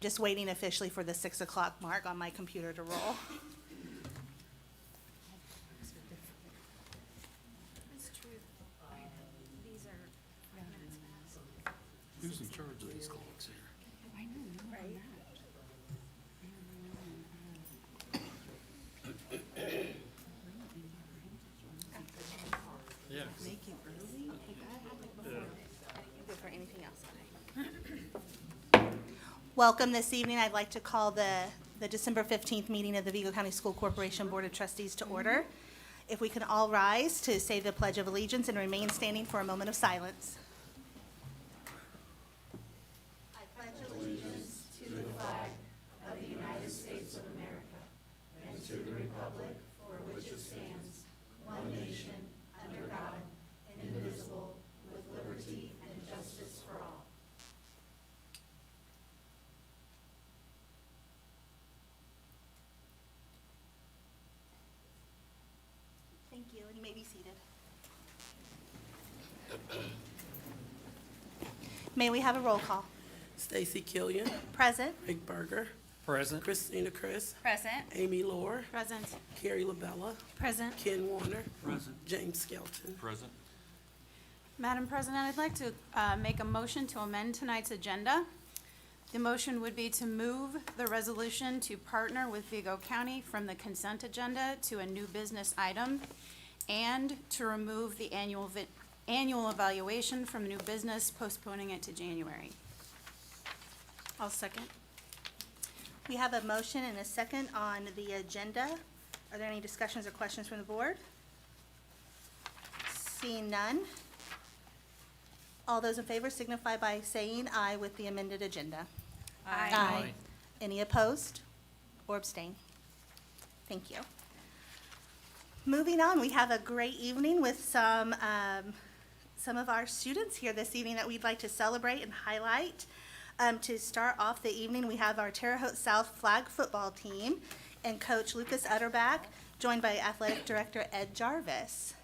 Just waiting officially for the 6 o'clock mark on my computer to roll. It's true. These are 5 minutes past. Who's in charge of these clocks here? I know, no, Right. Yeah. Make it early? Good for anything else. Welcome this evening. I'd like to call the December 15th meeting of the Vigo County School Corporation Board of Trustees to order. If we can all rise to say the Pledge of Allegiance and remain standing for a moment of silence. I pledge allegiance to the flag of the United States of America and to the republic for which it stands, one nation, under God, indivisible, with liberty and justice for all. Thank you, and you may be seated. May we have a roll call? Stacy Killian, Present. Rick Berger, Present. Christina Chris, Present. Amy Lohr, Present. Carrie LaBella, Present. Ken Warner, Present. James Skelton. Present. Madam President, I'd like to make a motion to amend tonight's agenda. The motion would be to move the resolution to partner with Vigo County from the consent agenda to a new business item, and to remove the annual evaluation from new business, postponing it to January. I'll second. We have a motion and a second on the agenda. Are there any discussions or questions from the board? Seeing none. All those in favor signify by saying aye with the amended agenda. Aye. Any opposed or abstain? Thank you. Moving on, we have a great evening with some of our students here this evening that we'd like to celebrate and highlight. To start off the evening, we have our Terre Haute South flag football team and Coach Lucas Utterback, joined by Athletic Director Ed Jarvis.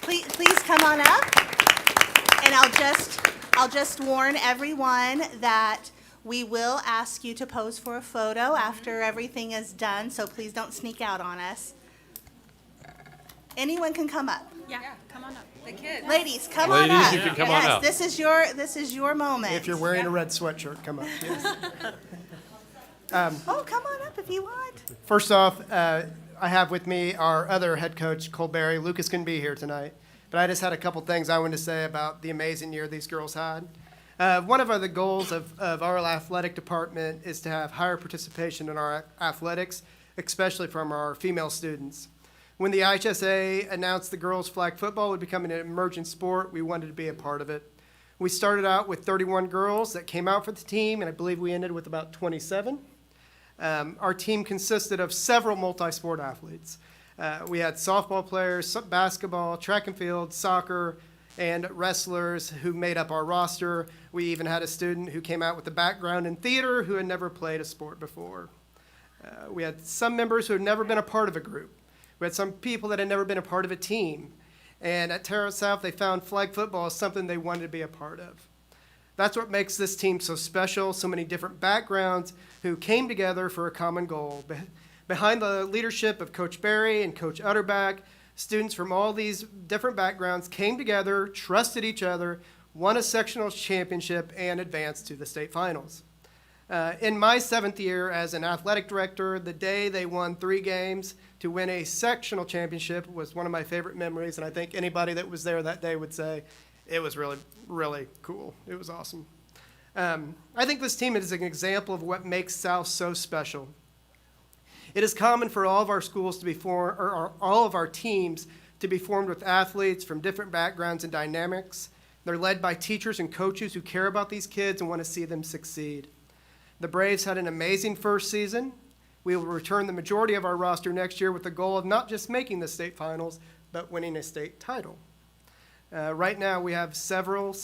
Please come on up. And I'll just warn everyone that we will ask you to pose for a photo after everything is done, so please don't sneak out on us. Anyone can come up. Yeah, come on up. The kids. Ladies, come on up. Ladies, you can come on up. Yes, this is your moment. If you're wearing a red sweatshirt, come up. Yes. Oh, come on up if you want. First off, I have with me our other head coach, Cole Berry. Lucas couldn't be here tonight, but I just had a couple things I wanted to say about the amazing year these girls had. One of the goals of our athletic department is to have higher participation in our athletics, especially from our female students. When the IHSA announced the girls' flag football would become an emerging sport, we wanted to be a part of it. We started out with 31 girls that came out for the team, and I believe we ended with about 27. Our team consisted of several multi-sport athletes. We had softball players, basketball, track and field, soccer, and wrestlers who made up our roster. We even had a student who came out with a background in theater who had never played a sport before. We had some members who had never been a part of a group. We had some people that had never been a part of a team. And at Terre Haute South, they found flag football as something they wanted to be a part of. That's what makes this team so special, so many different backgrounds who came together for a common goal. Behind the leadership of Coach Berry and Coach Utterback, students from all these different backgrounds came together, trusted each other, won a sectional championship, and advanced to the state finals. In my 7th year as an athletic director, the day they won 3 games to win a sectional championship was one of my favorite memories, and I think anybody that was there that day would say it was really, really cool. It was awesome. I think this team is an example of what makes South so special. It is common for all of our schools to be formed, or all of our teams to be formed with athletes from different backgrounds and dynamics. They're led by teachers and coaches who care about these kids and want to see them succeed. The Braves had an amazing first season. We will return the majority of our roster next year with the goal of not just making the state finals, but winning a state title. Right now, we have several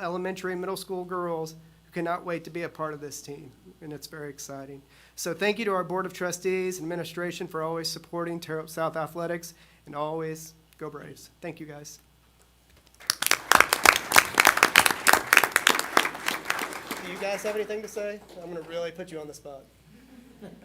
elementary and middle school girls who cannot wait to be a part of this team, and it's very exciting. So thank you to our Board of Trustees and administration for always supporting Terre Haute South Athletics, and always go Braves. Thank you, guys. you guys have anything to say? I'm gonna really put you on the spot.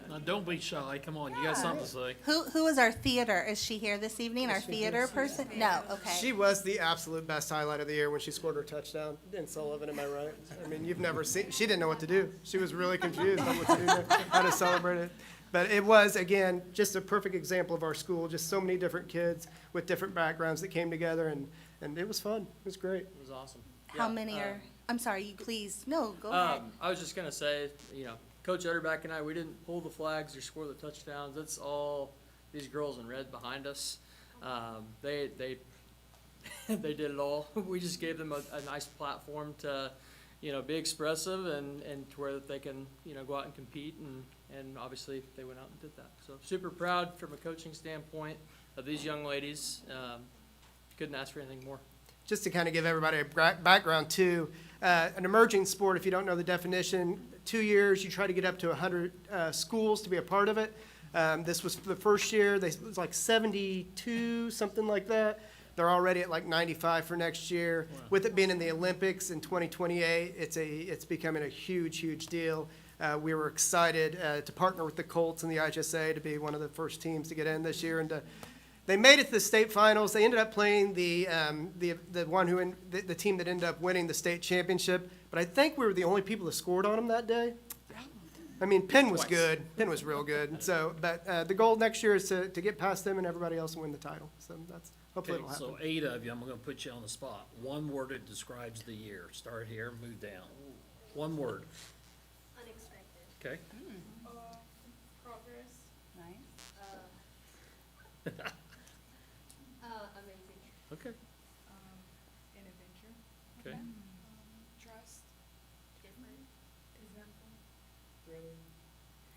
Now, don't be shy. Come on, you got something to say. Who is our theater? Is she here this evening? Our theater person? No, okay. She was the absolute best highlight of the year when she scored her touchdown in Sullivan, am I right? I mean, you've never seen, she didn't know what to do. She was really confused on what to do, there, how to celebrate it. But it was, again, just a perfect example of our school, just so many different kids with different backgrounds that came together, and it was fun. It was great. It was awesome. How Yeah, many are, I'm sorry, you please, no, go ahead. I was just gonna say, Coach Utterback and I, we didn't pull the flags or score the touchdowns. That's all these girls in red behind us. They they did it all. We just gave them a nice platform to, be expressive and to where they can, go out and compete, and obviously they went out and did that. So super proud from a coaching standpoint of these young ladies. Couldn't ask for anything more. Just to kind of give everybody a background too, an emerging sport, if you don't know the definition, 2 years, you try to get up to 100 schools to be a part of it. This was the first year, it was like 72, something like that. They're already at like 95 for next year. Wow. With it being in the Olympics in 2028, it's becoming a huge, huge deal. We were excited to partner with the Colts and the IHSA to be one of the first teams to get in this year, and they made it to the state finals. They ended up playing the team that ended up winning the state championship. But I think we were the only people that scored on them that day. I mean, Penn was good. Penn was real good. So, but the goal next year is to get past them and everybody else and win the title. So that's hopefully Okay, it'll happen. so 8 of you, I'm gonna put you on the spot. One word that describes the year. Start here, move down. One word. Unexpected. Okay? Progress. Nice. Amazing. Okay. An adventure. Okay. Trust. Different.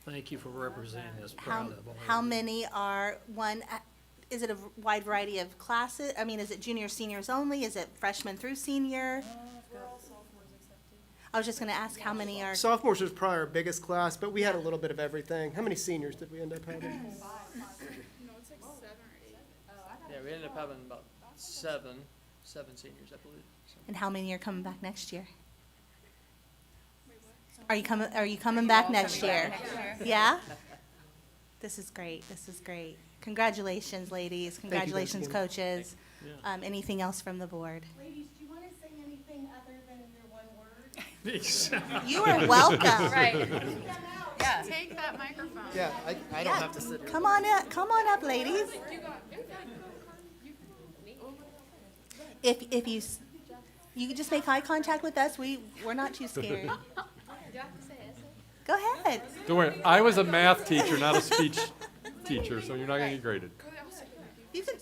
Thank you for representing us. How, Proud of all how of you. many are is it a wide variety of classes? I mean, is it junior, seniors only? Is it freshman through senior? We're all sophomores accepted. I was just gonna ask how many are, Sophomores was probably our biggest class, but we had a little bit of everything. How many seniors did we end up having? No, it's like 7 or 8. Yeah, we ended up having about seven seniors, I believe. So. and how many are coming back next year? Are you coming back next year? Yeah? This is great, this is great. Congratulations, ladies, guys congratulations, again. coaches. Yeah. Anything else from the board? Ladies, do you want to say anything other than your one word? You are welcome. Right. Yeah. Take that microphone. Yeah, I don't have to sit here. Come on up, ladies. If you can just make eye contact with us, we're not too scared. Do I have to say essay? Go ahead. Don't worry, I was a math teacher, not a speech teacher, so you're not gonna get graded.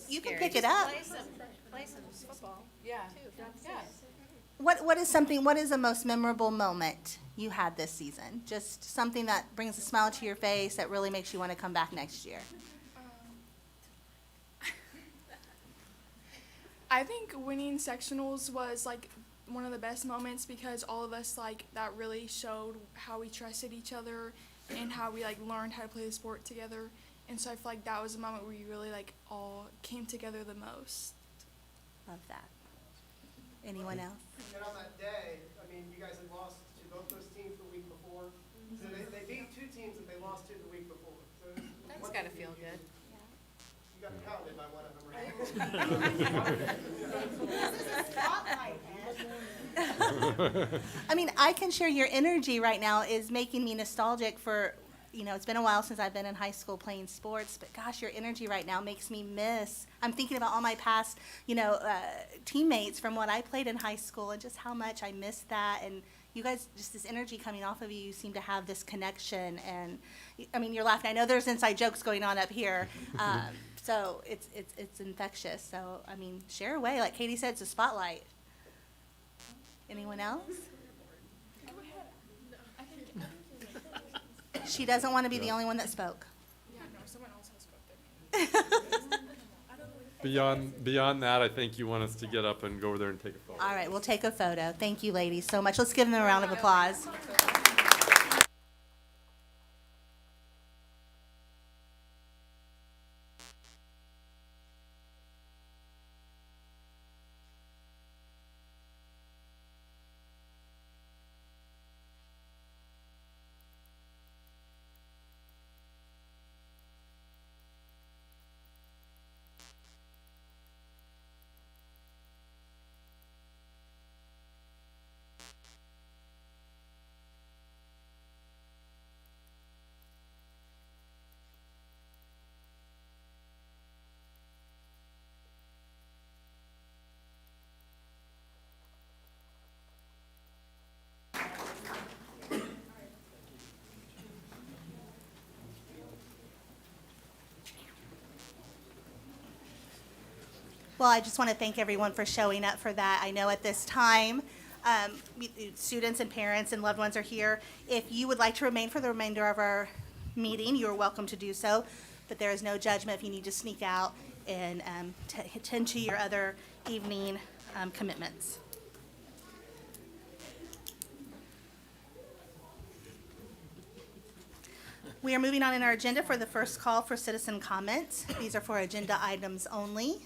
You can pick it up. Play some football. Yeah. Yeah. What is the most memorable moment you had this season? Just something that brings a smile to your face that really makes you want to come back next year. I think winning sectionals was like one of the best moments because all of us that really showed how we trusted each other and how we learned how to play the sport together. And so I feel like that was a moment where you really all came together the most. Love that. Anyone else? And on that day, I mean, you guys had lost to both those teams the week before. So they beat 2 teams that they lost to the week before. So it was That's one gotta thing feel you good. You got pounded by one of them, right? I mean, I can share your energy right now is making me nostalgic for, it's been a while since I've been in high school playing sports, but gosh, your energy right now makes me miss. I'm thinking about all my past, teammates from what I played in high school and just how much I miss that. And you guys, just this energy coming off of you, you seem to have this connection. And, I mean, you're laughing. I know there's inside jokes going on up here. So it's infectious. So, I mean, share away. Like Katie said, it's a spotlight. Anyone else? She doesn't want to be the only one that spoke. Yeah, no, someone else has spoken. Beyond that, I think you want us to get up and go over there and take a photo. All right, we'll take a photo. Thank you, ladies, so much. Let's give them a round of applause. Well, I just want to thank everyone for showing up for that. I know at this time, students and parents and loved ones are here. If you would like to remain for the remainder of our meeting, you're welcome to do so, but there is no judgment if you need to sneak out and attend to your other evening commitments. We are moving on in our agenda for the first call for citizen comments. These are for agenda items only.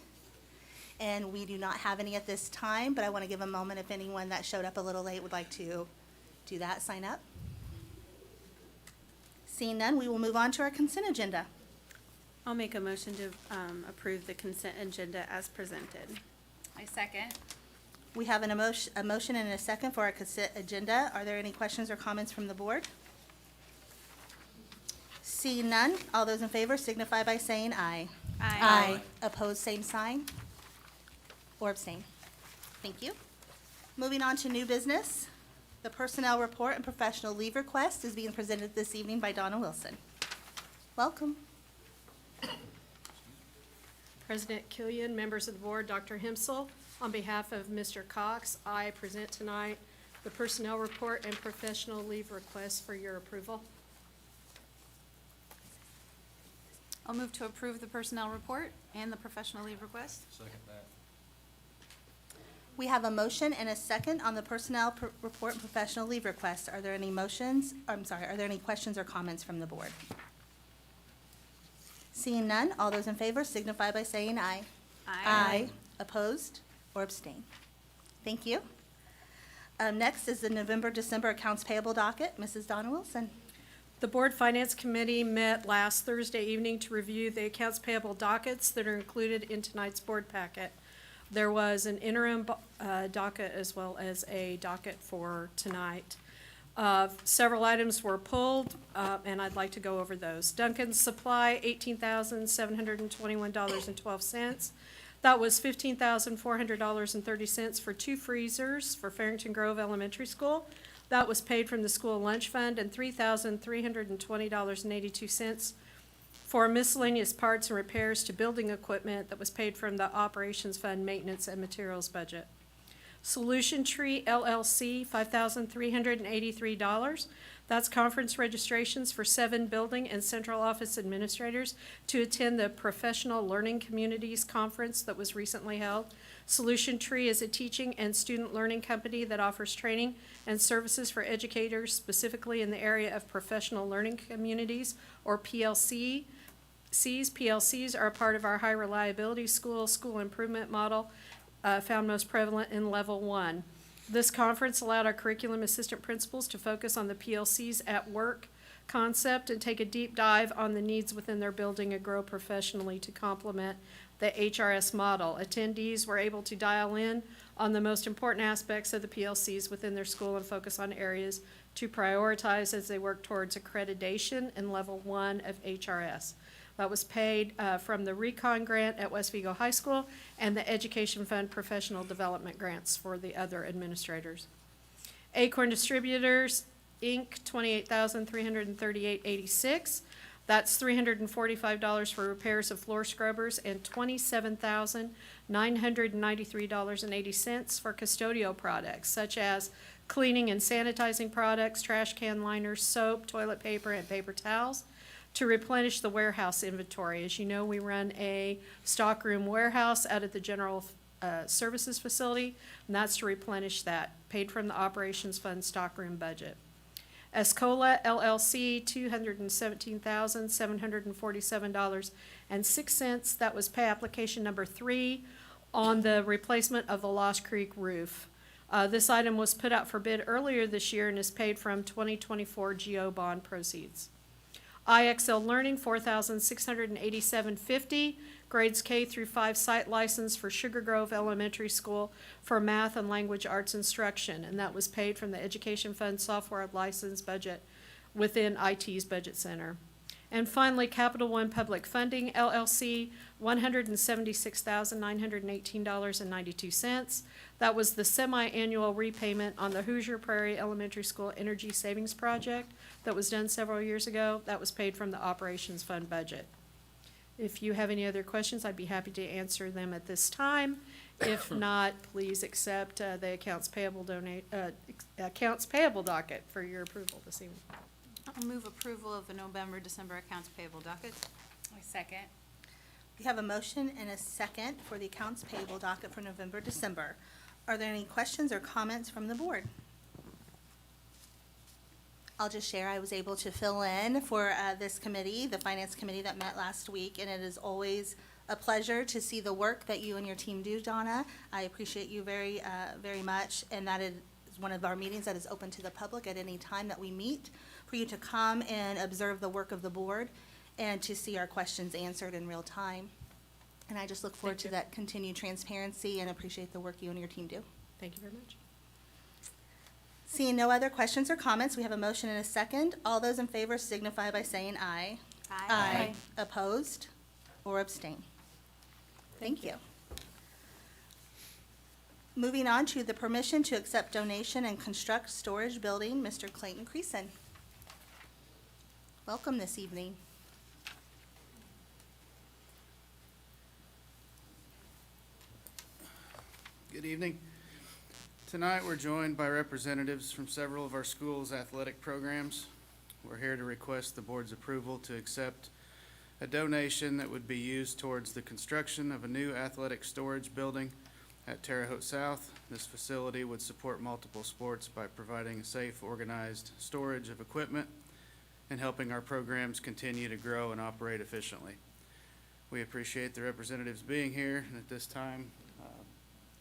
And we do not have any at this time, but I want to give a moment if anyone that showed up a little late would like to do that, sign up. Seeing none, we will move on to our consent agenda. I'll make a motion to approve the consent agenda as presented. I second. We have a motion and a second for our consent agenda. Are there any questions or comments from the board? Seeing none, all those in favor signify by saying aye. Aye. Opposed, same sign. Or abstain. Thank you. Moving on to new business. The personnel report and professional leave request is being presented this evening by Donna Wilson. Welcome. President Killian, members of the board, Dr. Himsel, on behalf of Mr. Cox, I present tonight the personnel report and professional leave request for your approval. I'll move to approve the personnel report and the professional leave request. Second that. We have a motion and a second on the personnel report and professional leave request. Are there any are there any questions or comments from the board? Seeing none, all those in favor signify by saying aye. Aye. Opposed or abstain? Thank you. Next is the November-December accounts payable docket. Mrs. Donna Wilson. The Board Finance Committee met last Thursday evening to review the accounts payable dockets that are included in tonight's board packet. There was an interim docket as well as a docket for tonight. Several items were pulled, and I'd like to go over those. Duncan's Supply, $18,721.12. That was $15,400.30 for 2 freezers for Farrington Grove Elementary School. That was paid from the school lunch fund, and $3,320.82 for miscellaneous parts and repairs to building equipment that was paid from the operations fund maintenance and materials budget. Solution Tree LLC, $5,383. That's conference registrations for 7 building and central office administrators to attend the Professional Learning Communities Conference that was recently held. Solution Tree is a teaching and student learning company that offers training and services for educators, specifically in the area of professional learning communities, or PLCs. PLCs are a part of our high reliability school improvement model, found most prevalent in level 1. This conference allowed our curriculum assistant principals to focus on the PLCs at work concept and take a deep dive on the needs within their building and grow professionally to complement the HRS model. Attendees were able to dial in on the most important aspects of the PLCs within their school and focus on areas to prioritize as they work towards accreditation in level 1 of HRS. That was paid from the Recon grant at West Vigo High School and the Education Fund professional development grants for the other administrators. Acorn Distributors, Inc., $28,338.86. That's $345 for repairs of floor scrubbers and $27,993.80 for custodial products such as cleaning and sanitizing products, trash can liners, soap, toilet paper, and paper towels, to replenish the warehouse inventory. As you know, we run a stockroom warehouse out at the general services facility, and that's to replenish that, paid from the operations fund stockroom budget. Escola LLC, $217,747.06. That was pay application number 3 on the replacement of the Lost Creek roof. This item was put out for bid earlier this year and is paid from 2024 GO bond proceeds. IXL Learning, $4,687.50, grades K through 5 site license for Sugar Grove Elementary School for math and language arts instruction, and that was paid from the Education Fund software license budget within IT's budget center. And finally, Capital One Public Funding, LLC, $176,918.92. That was the semi-annual repayment on the Hoosier Prairie Elementary School Energy Savings Project that was done several years ago. That was paid from the Operations Fund budget. If you have any other questions, I'd be happy to answer them at this time. If not, please accept the accounts payable docket for your approval this evening. I'll move approval of the November, December accounts payable docket. I second. We have a motion and a second for the accounts payable docket for November, December. Are there any questions or comments from the board? I'll just share, I was able to fill in for this committee, the finance committee that met last week, and it is always a pleasure to see the work that you and your team do, Donna. I appreciate you very, very much, and that is one of our meetings that is open to the public at any time that we meet, for you to come and observe the work of the board and to see our questions answered in real time. And I just look forward to that continued transparency and appreciate the work you and your team do. Thank you very much. Seeing no other questions or comments, we have a motion and a second. All those in favor signify by saying aye. Aye. Opposed or abstain? Thank you. Moving on to the permission to accept donation and construct storage building, Mr. Clayton Creason. Welcome this evening. Good evening. Tonight, we're joined by representatives from several of our schools' athletic programs. We're here to request the board's approval to accept a donation that would be used towards the construction of a new athletic storage building at Terre Haute South. This facility would support multiple sports by providing safe, organized storage of equipment and helping our programs continue to grow and operate efficiently. We appreciate the representatives being here, and at this time,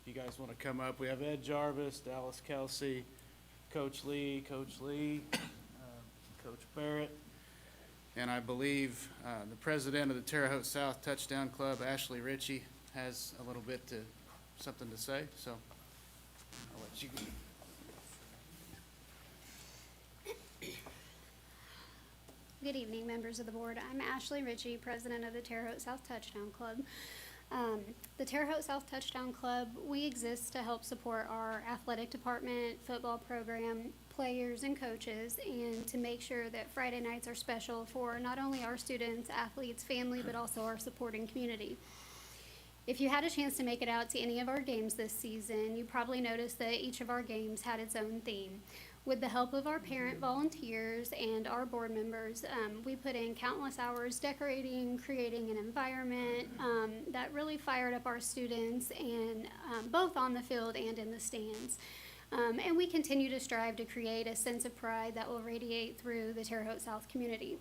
if you guys want to come up, we have Ed Jarvis, Dallas Kelsey, Coach Lee, Coach Barrett, and I believe the president of the Terre Haute South Touchdown Club, Ashley Ritchie, has a little bit something to say, so I'll let you go. Good evening, members of the board. I'm Ashley Ritchie, president of the Terre Haute South Touchdown Club. The Terre Haute South Touchdown Club, we exist to help support our athletic department, football program, players, and coaches, and to make sure that Friday nights are special for not only our students, athletes, family, but also our supporting community. If you had a chance to make it out to any of our games this season, you probably noticed that each of our games had its own theme. With the help of our parent volunteers and our board members, we put in countless hours decorating, creating an environment that really fired up our students, and both on the field and in the stands. And we continue to strive to create a sense of pride that will radiate through the Terre Haute South community.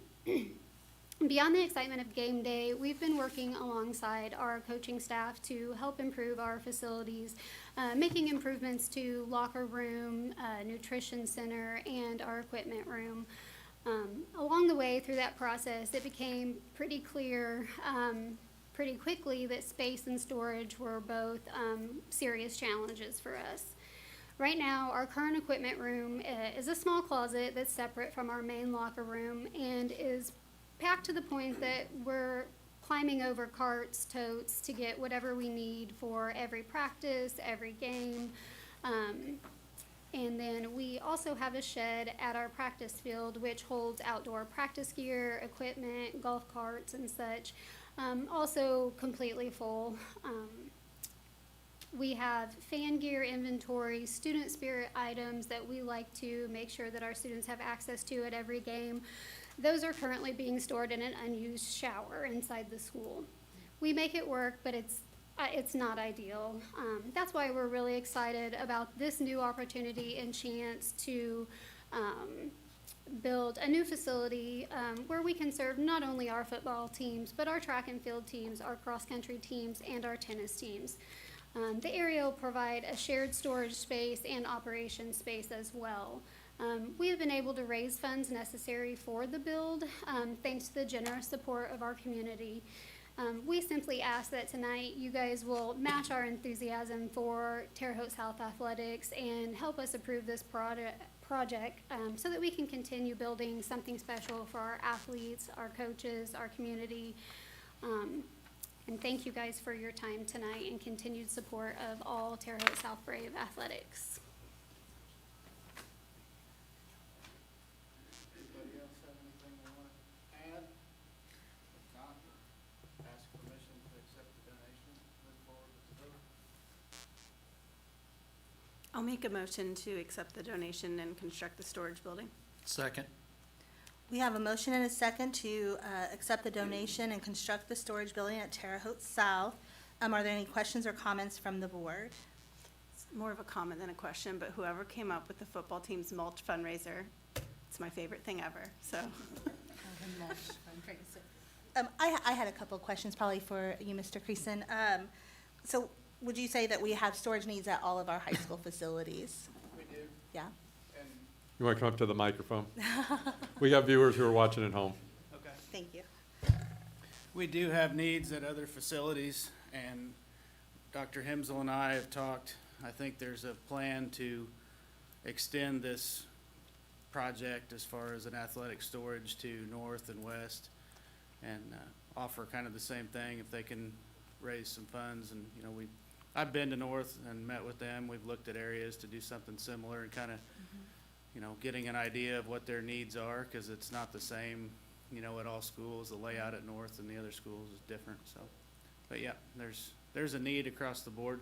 Beyond the excitement of game day, we've been working alongside our coaching staff to help improve our facilities, making improvements to locker room, nutrition center, and our equipment room. Along the way through that process, it became pretty clear pretty quickly that space and storage were both serious challenges for us. Right now, our current equipment room is a small closet that's separate from our main locker room and is packed to the point that we're climbing over carts, totes to get whatever we need for every practice, every game. And then we also have a shed at our practice field which holds outdoor practice gear, equipment, golf carts and such, also completely full. We have fan gear inventory, student spirit items that we like to make sure that our students have access to at every game. Those are currently being stored in an unused shower inside the school. We make it work, but it's not ideal. That's why we're really excited about this new opportunity and chance to build a new facility where we can serve not only our football teams, but our track and field teams, our cross-country teams, and our tennis teams. The area will provide a shared storage space and operation space as well. We have been able to raise funds necessary for the build thanks to the generous support of our community. We simply ask that tonight you guys will match our enthusiasm for Terre Haute South Athletics and help us approve this project so that we can continue building something special for our athletes, our coaches, our community. And thank you guys for your time tonight and continued support of all Terre Haute South Brave athletics. Anybody else have anything they want to add? If not, I'll make a motion to accept the donation and construct the storage building. Second. We have a motion and a second to accept the donation and construct the storage building at Terre Haute South. Are there any questions or comments from the board? It's more of a comment than a question, but whoever came up with the football team's mulch fundraiser, it's my favorite thing ever, so. I had a couple of questions probably for you, Mr. Creason. So would you say that we have storage needs at all of our high school facilities? We do. Yeah? And, You want to come up to the microphone? We have viewers who are watching at home. okay. Thank you. We do have needs at other facilities, and Dr. Hemsel and I have talked. I think there's a plan to extend this project as far as an athletic storage to north and west, and offer kind of the same thing if they can raise some funds. And, you know, I've been to North and met with them. We've looked at areas to do something similar and kind of, you know, getting an idea of what their needs are, because it's not the same, you know, at all schools. The layout at North and the other schools is different, so. But yeah, there's a need across the board.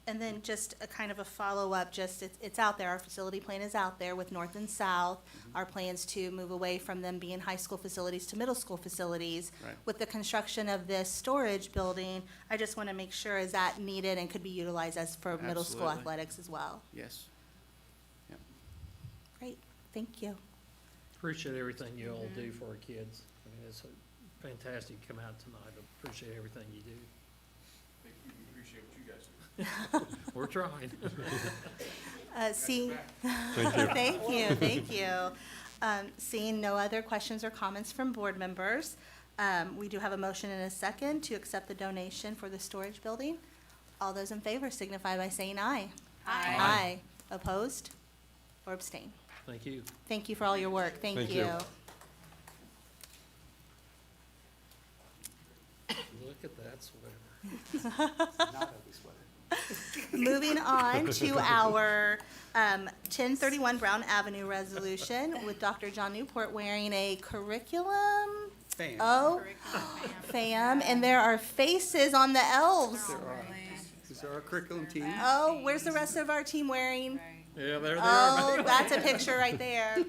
And then just a kind of a follow-up, just it's out there, our facility plan is out there with North and South. Our plans to move away from them being high school facilities to middle school facilities. Right. With the construction of this storage building, I just want to make sure, is that needed and could be utilized as for middle school Absolutely. athletics as well? Yes. Yep. Great, thank you. Appreciate everything you all do for our kids. I mean, it's fantastic you come out tonight. I appreciate everything you do. Appreciate what you guys do. We're trying. Seeing, Thank you. thank you. Seeing no other questions or comments from board members, we do have a motion and a second to accept the donation for the storage building. All those in favor signify by saying aye. Aye. Aye. Opposed or abstain? Thank you. Thank you for all your work. Thank Thank you. you. Look at that sweater. Moving on to our 1031 Brown Avenue resolution with Dr. John Newport wearing a curriculum. Fam. Oh, fam, and there are faces on the elves. These are our curriculum team. Oh, where's the rest of our team wearing? Yeah, there they Oh, are. that's a picture right there.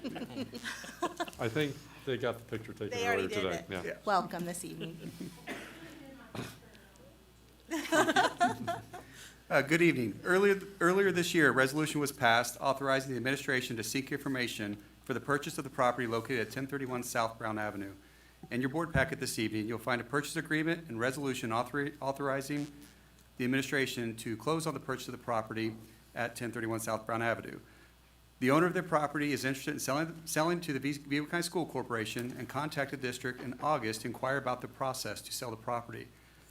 I think they got the picture taken They already earlier did today. it. Yeah. Welcome this evening. Good evening. Earlier this year, a resolution was passed authorizing the administration to seek information for the purchase of the property located at 1031 South Brown Avenue. In your board packet this evening, you'll find a purchase agreement and resolution authorizing the administration to close on the purchase of the property at 1031 South Brown Avenue. The owner of the property is interested in selling to the Vigo County School Corporation and contacted the district in August to inquire about the process to sell the property.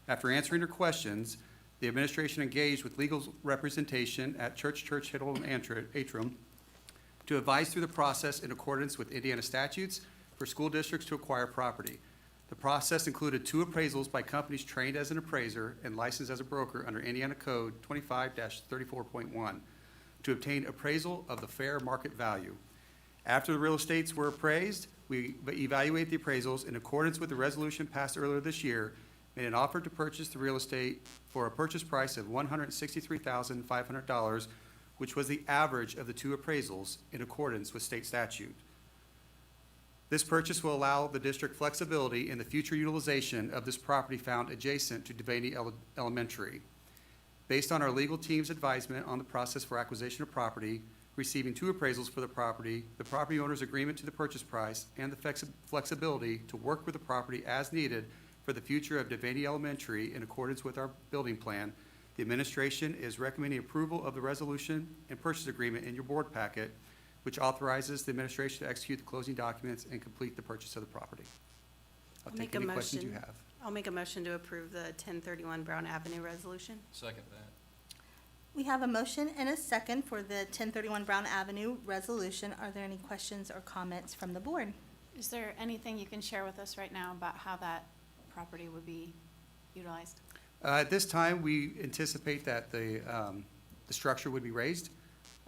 After answering her questions, the administration engaged with legal representation at Church, Hiddle, and Atrum to advise through the process in accordance with Indiana statutes for school districts to acquire property. The process included 2 appraisals by companies trained as an appraiser and licensed as a broker under Indiana Code 25-34.1 to obtain appraisal of the fair market value. After the real estates were appraised, we evaluate the appraisals in accordance with the resolution passed earlier this year, made an offer to purchase the real estate for a purchase price of $163,500, which was the average of the 2 appraisals in accordance with state statute. This purchase will allow the district flexibility in the future utilization of this property found adjacent to Devaney Elementary. Based on our legal team's advisement on the process for acquisition of property, receiving 2 appraisals for the property owner's agreement to the purchase price, and the flexibility to work with the property as needed for the future of Devaney Elementary in accordance with our building plan, the administration is recommending approval of the resolution and purchase agreement in your board packet, which authorizes the administration to execute the closing documents and complete the purchase of the property. I'll take any questions you have. I'll make a motion to approve the 1031 Brown Avenue resolution. Second that. We have a motion and a second for the 1031 Brown Avenue resolution. Are there any questions or comments from the board? Is there anything you can share with us right now about how that property would be utilized? At this time, we anticipate that the structure would be raised.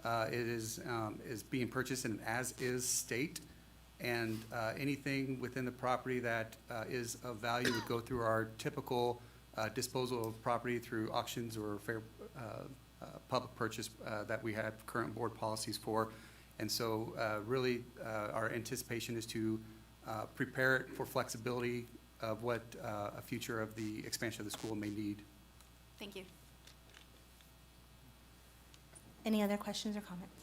It is being purchased in an as-is state, and anything within the property that is of value would go through our typical disposal of property through auctions or fair public purchase that we have current board policies for. And so really, our anticipation is to prepare it for flexibility of what a future of the expansion of the school may need. Thank you. Any other questions or comments?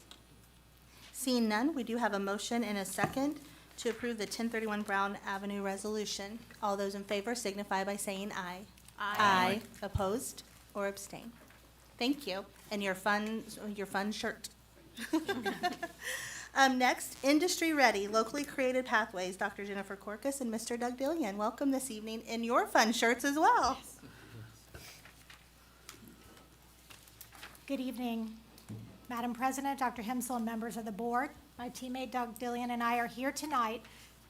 Seeing none, we do have a motion and a second to approve the 1031 Brown Avenue resolution. All those in favor signify by saying aye. Aye. Opposed or abstain? Thank you. And your fun shirt. Next, Industry Ready, Locally Created Pathways, Dr. Jennifer Corcus and Mr. Doug Dillion. Welcome this evening in your fun shirts as well. Good evening, Madam President, Dr. Himsel, and members of the board. My teammate Doug Dillion and I are here tonight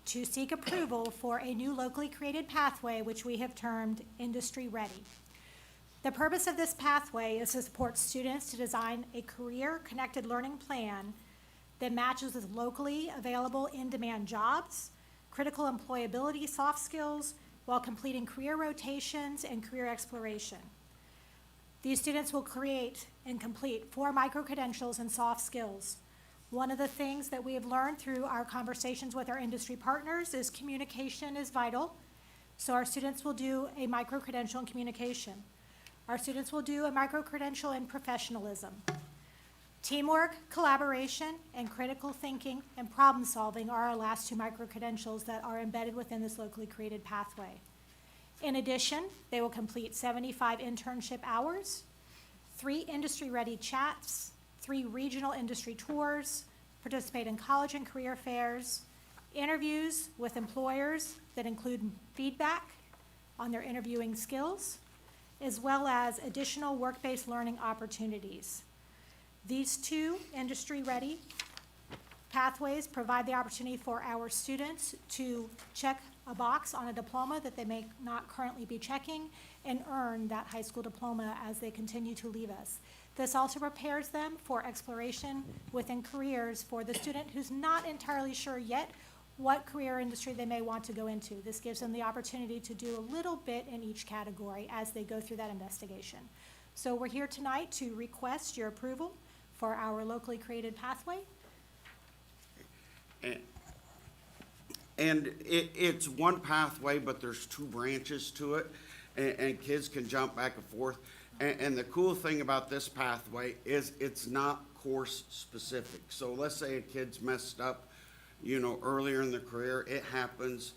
to seek approval for a new locally created pathway, which we have termed Industry Ready. The purpose of this pathway is to support students to design a career-connected learning plan that matches with locally available in-demand jobs, critical employability soft skills, while completing career rotations and career exploration. These students will create and complete 4 micro-credentials and soft skills. One of the things that we have learned through our conversations with our industry partners is communication is vital. So our students will do a micro-credential in communication. Our students will do a micro-credential in professionalism. Teamwork, collaboration, and critical thinking and problem solving are our last 2 micro-credentials that are embedded within this locally created pathway. In addition, they will complete 75 internship hours, 3 industry-ready chats, 3 regional industry tours, participate in college and career fairs, interviews with employers that include feedback on their interviewing skills, as well as additional work-based learning opportunities. These 2 industry-ready pathways provide the opportunity for our students to check a box on a diploma that they may not currently be checking and earn that high school diploma as they continue to leave us. This also prepares them for exploration within careers for the student who's not entirely sure yet what career industry they may want to go into. This gives them the opportunity to do a little bit in each category as they go through that investigation. So we're here tonight to request your approval for our locally created pathway. And it's one pathway, but there's 2 branches to it, and kids can jump back and forth. And the cool thing about this pathway is it's not course specific. So let's say a kid's messed up, earlier in their career, it happens.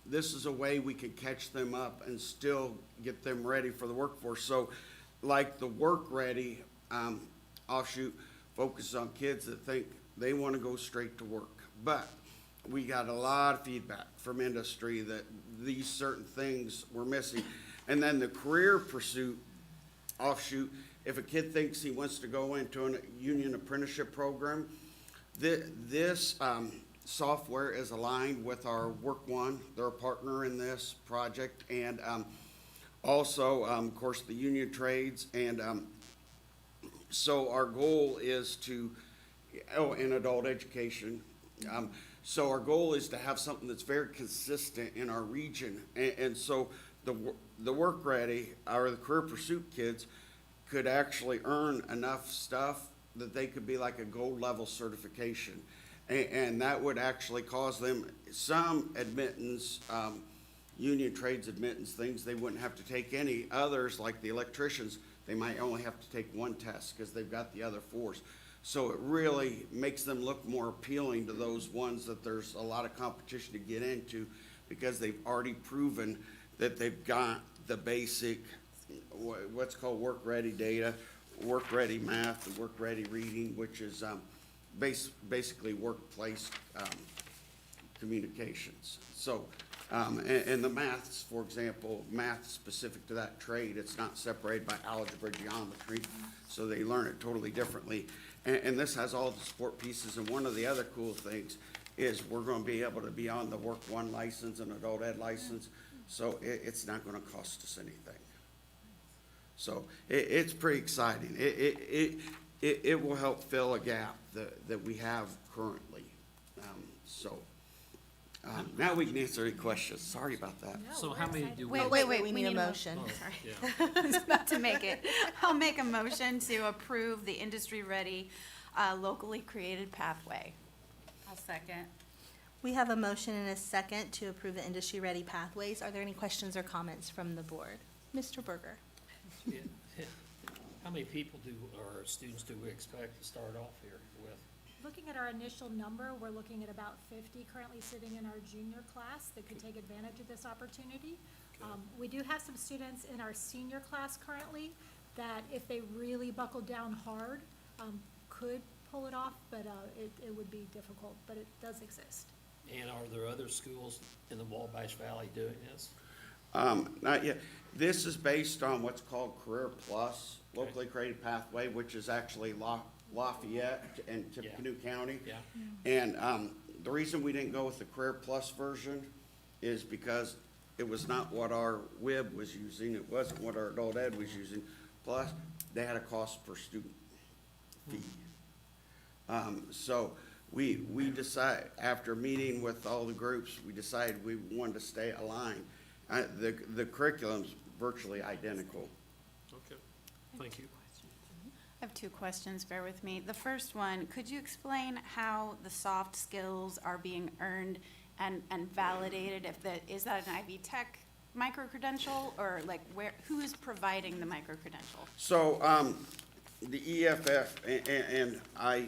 This is a way we can catch them up and still get them ready for the workforce. So like the Work Ready offshoot focuses on kids that think they want to go straight to work. But we got a lot of feedback from industry that these certain things were missing. And then the Career Pursuit offshoot, if a kid thinks he wants to go into a union apprenticeship program, this software is aligned with our Work One. They're a partner in this project. And also, of course, the union trades. And so our goal is to, in adult education. So our goal is to have something that's very consistent in our region. And so the Work Ready, or the Career Pursuit kids, could actually earn enough stuff that they could be like a gold level certification. And that would actually cause them some admittance, union trades admittance things they wouldn't have to take any. Others, like the electricians, they might only have to take 1 test because they've got the other 4s. So it really makes them look more appealing to those ones that there's a lot of competition to get into, because they've already proven that they've got the basic, what's called work-ready data, work-ready math, and work-ready reading, which is basically workplace communications. So, and the maths, for example, math specific to that trade, it's not separated by algebra, geometry, so they learn it totally differently. And this has all the support pieces. And one of the other cool things is we're going to be able to be on the Work One license and adult ed license, so it's not going to cost us anything. So it's pretty exciting. It will help fill a gap that we have currently. So Now we can answer any questions. Sorry about that. So how many do we? Wait, we need a motion. Oh, Sorry. yeah. I was about to make it. I'll make a motion to approve the industry-ready, locally created pathway. I'll second. We have a motion and a second to approve the industry-ready pathways. Are there any questions or comments from the board? Mr. Berger? Yeah. How many people or students do we expect to start off here with? Looking at our initial number, we're looking at about 50 currently sitting in our junior class that could take advantage of this opportunity. We do have some students in our senior class currently that if they really buckled down hard, could pull it off, but it would be difficult, but it does exist. And are there other schools in the Wabash Valley doing this? Not yet. This is based on what's called Career Plus, locally created pathway, which is actually Lafayette and Tippecanoe County. Yeah. And the reason we didn't go with the Career Plus version is because it was not what our WIB was using, it wasn't what our adult ed was using, plus they had a cost per student fee. So we decided, after meeting with all the groups, we decided we wanted to stay aligned. The curriculum's virtually identical. Okay, thank you. I have two questions, bear with me. The first one, could you explain how the soft skills are being earned and validated? Is that an Ivy Tech micro-credential, or like who is providing the micro-credential? So, the EFF and I,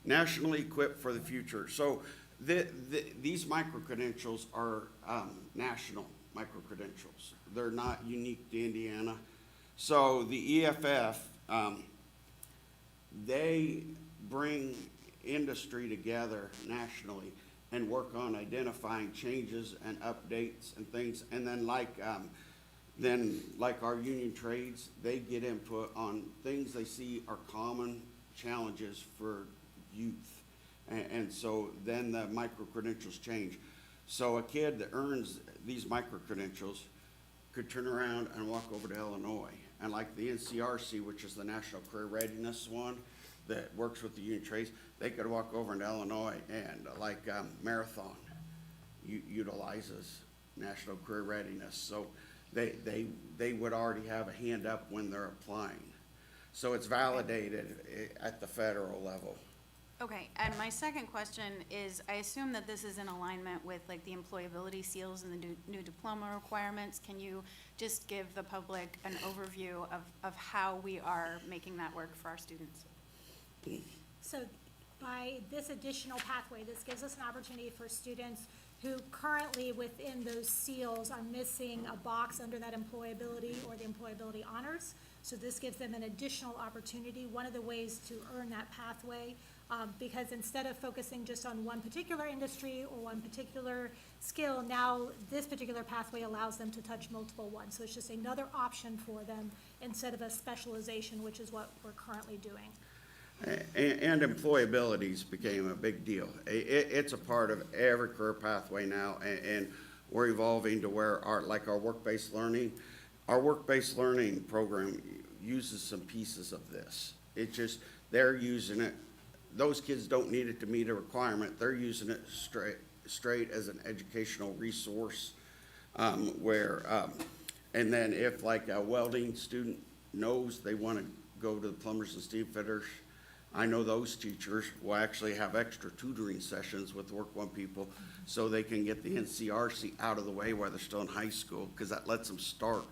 nationally equipped for the future. So these micro-credentials are national micro-credentials. They're not unique to Indiana. So the EFF, they bring industry together nationally and work on identifying changes and updates and things. And then like our union trades, they get input on things they see are common challenges for youth. And so then the micro-credentials change. So a kid that earns these micro-credentials could turn around and walk over to Illinois. And like the NCRC, which is the National Career Readiness one that works with the union trades, they could walk over into Illinois, and like Marathon utilizes National Career Readiness. So they would already have a hand up when they're applying. So it's validated at the federal level. Okay, and my second question is, I assume that this is in alignment with like the employability seals and the new diploma requirements. Can you just give the public an overview of how we are making that work for our students? So by this additional pathway, this gives us an opportunity for students who currently within those seals are missing a box under that employability or the employability honors. So this gives them an additional opportunity. One of the ways to earn that pathway, because instead of focusing just on one particular industry or one particular skill, now this particular pathway allows them to touch multiple ones. So it's just another option for them instead of a specialization, which is what we're currently doing. And employability's became a big deal. It's a part of every career pathway now, and we're evolving to where our work-based learning program uses some pieces of this. It's just, they're using it, those kids don't need it to meet a requirement, they're using it straight as an educational resource, and then if like a welding student knows they want to go to the plumbers and steel fitters, I know those teachers will actually have extra tutoring sessions with Work One people so they can get the NCRC out of the way while they're still in high school, because that lets them start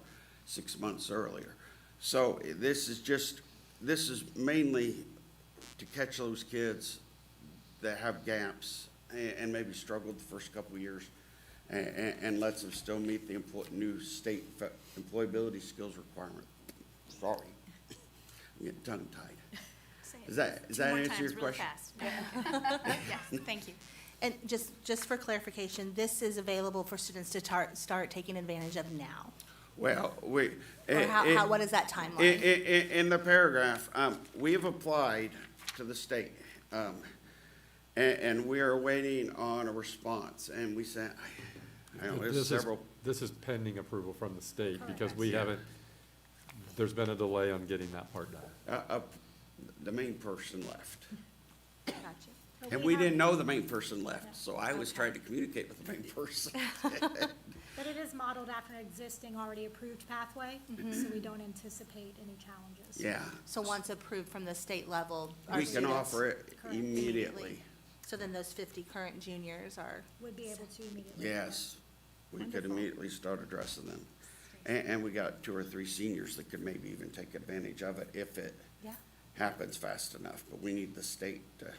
6 months earlier. So this is mainly to catch those kids that have gaps and maybe struggled the first couple of years, and lets them still meet the new state employability skills requirement. Sorry, I'm getting tongue-tied. Does that answer your question? Yes, thank you. And just for clarification, this is available for students to start taking advantage of now? Well, Or what is that timeline? In the paragraph, we have applied to the state, and we are waiting on a response, and we sent, I don't know, there's several. This is pending approval from the state, because we haven't, there's been a delay on getting that part done. The main person left. Gotcha. And we didn't know the main person left, so I was trying to communicate with the main person. But it is modeled after an existing, already approved pathway, so we don't anticipate any challenges. Yeah, So once approved from the state level, our we can students offer it Correct. immediately. So then those 50 current juniors are, Would be able to immediately. Yes, we could Wonderful. immediately start addressing them. And we got 2 or 3 seniors that could maybe even take advantage of it if it yeah. happens fast enough, but we need the state to,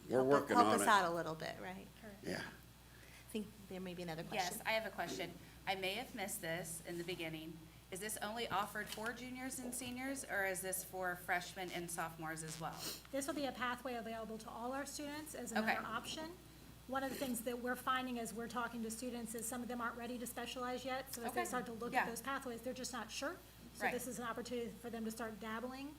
we're Help- working help on us it. out a little bit, right? Yeah. I think there may be another question. Yes, I have a question. I may have missed this in the beginning. Is this only offered for juniors and seniors, or is this for freshmen and sophomores as well? This will be a pathway available to all our students as another Okay. option. One of the things that we're finding as we're talking to students is some of them aren't ready to specialize yet. So as they Okay. start to look Yeah. at those pathways, they're just not sure. So Right. this is an opportunity for them to start dabbling.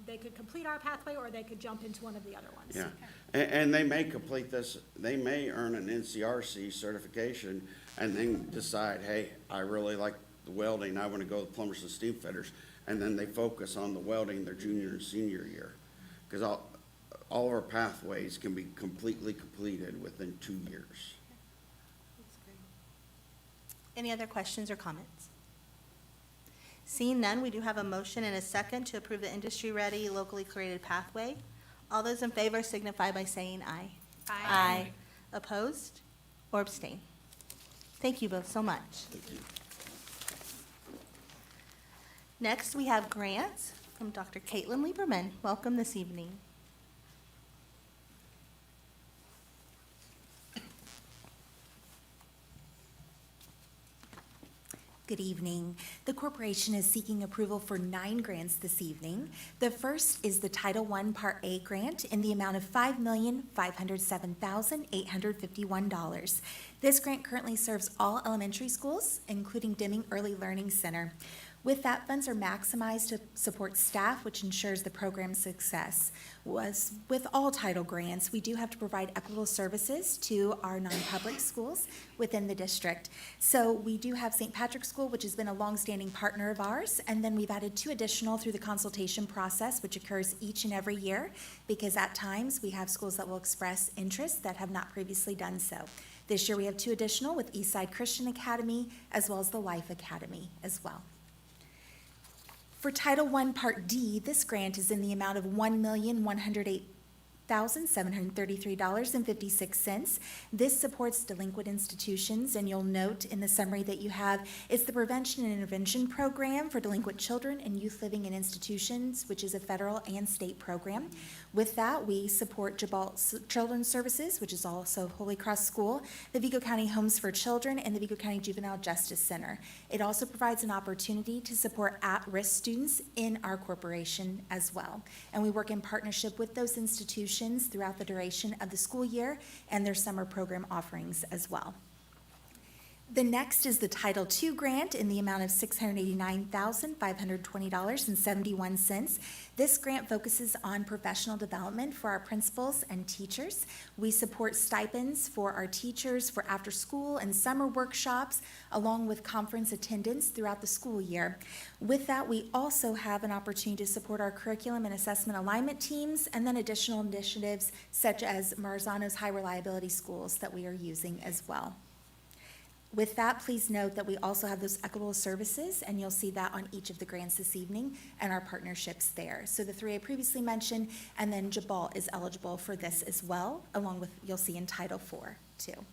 They could complete our pathway or they could jump into one of the other ones. Yeah, and they may complete this, they may earn an NCRC certification and then decide, hey, I really like the welding, I wanna go to plumbers and steam fitters. And then they focus on the welding their junior and senior year. Cause all of our pathways can be completely completed within 2 years. Any other questions or comments? Seeing none, we do have a motion and a second to approve the industry-ready, locally created pathway. All those in favor signify by saying aye. Aye. Opposed or abstain? Thank you both so much. Thank you. Next, we have grants from Dr. Caitlin Lieberman. Welcome this evening. Good evening. The corporation is seeking approval for 9 grants this evening. The first is the Title I Part A grant in the amount of $5,507,851. This grant currently serves all elementary schools, including Deming Early Learning Center. With that, funds are maximized to support staff, which ensures the program's success. With all title grants, we do have to provide equitable services to our non-public schools within the district. So we do have St. Patrick's School, which has been a longstanding partner of ours, and then we've added 2 additional through the consultation process, which occurs each and every year, because at times we have schools that will express interest that have not previously done so. This year we have 2 additional with Eastside Christian Academy, as well as the Life Academy as well. For Title I Part D, this grant is in the amount of $1,108,733.56. This supports delinquent institutions, and you'll note in the summary that you have, it's the Prevention and Intervention Program for Delinquent Children and Youth Living in Institutions, which is a federal and state program. With that, we support Jabal Children's Services, which is also Holy Cross School, the Vigo County Homes for Children, and the Vigo County Juvenile Justice Center. It also provides an opportunity to support at-risk students in our corporation as well. And we work in partnership with those institutions throughout the duration of the school year and their summer program offerings as well. The next is the Title II grant in the amount of $689,520.71. This grant focuses on professional development for our principals and teachers. We support stipends for our teachers for after-school and summer workshops, along with conference attendance throughout the school year. With that, we also have an opportunity to support our curriculum and assessment alignment teams, and then additional initiatives such as Marzano's High Reliability Schools that we are using as well. With that, please note that we also have those equitable services, and you'll see that on each of the grants this evening and our partnerships there. So the 3 I previously mentioned, and then Jabal is eligible for this as well, along with, you'll see in Title IV too.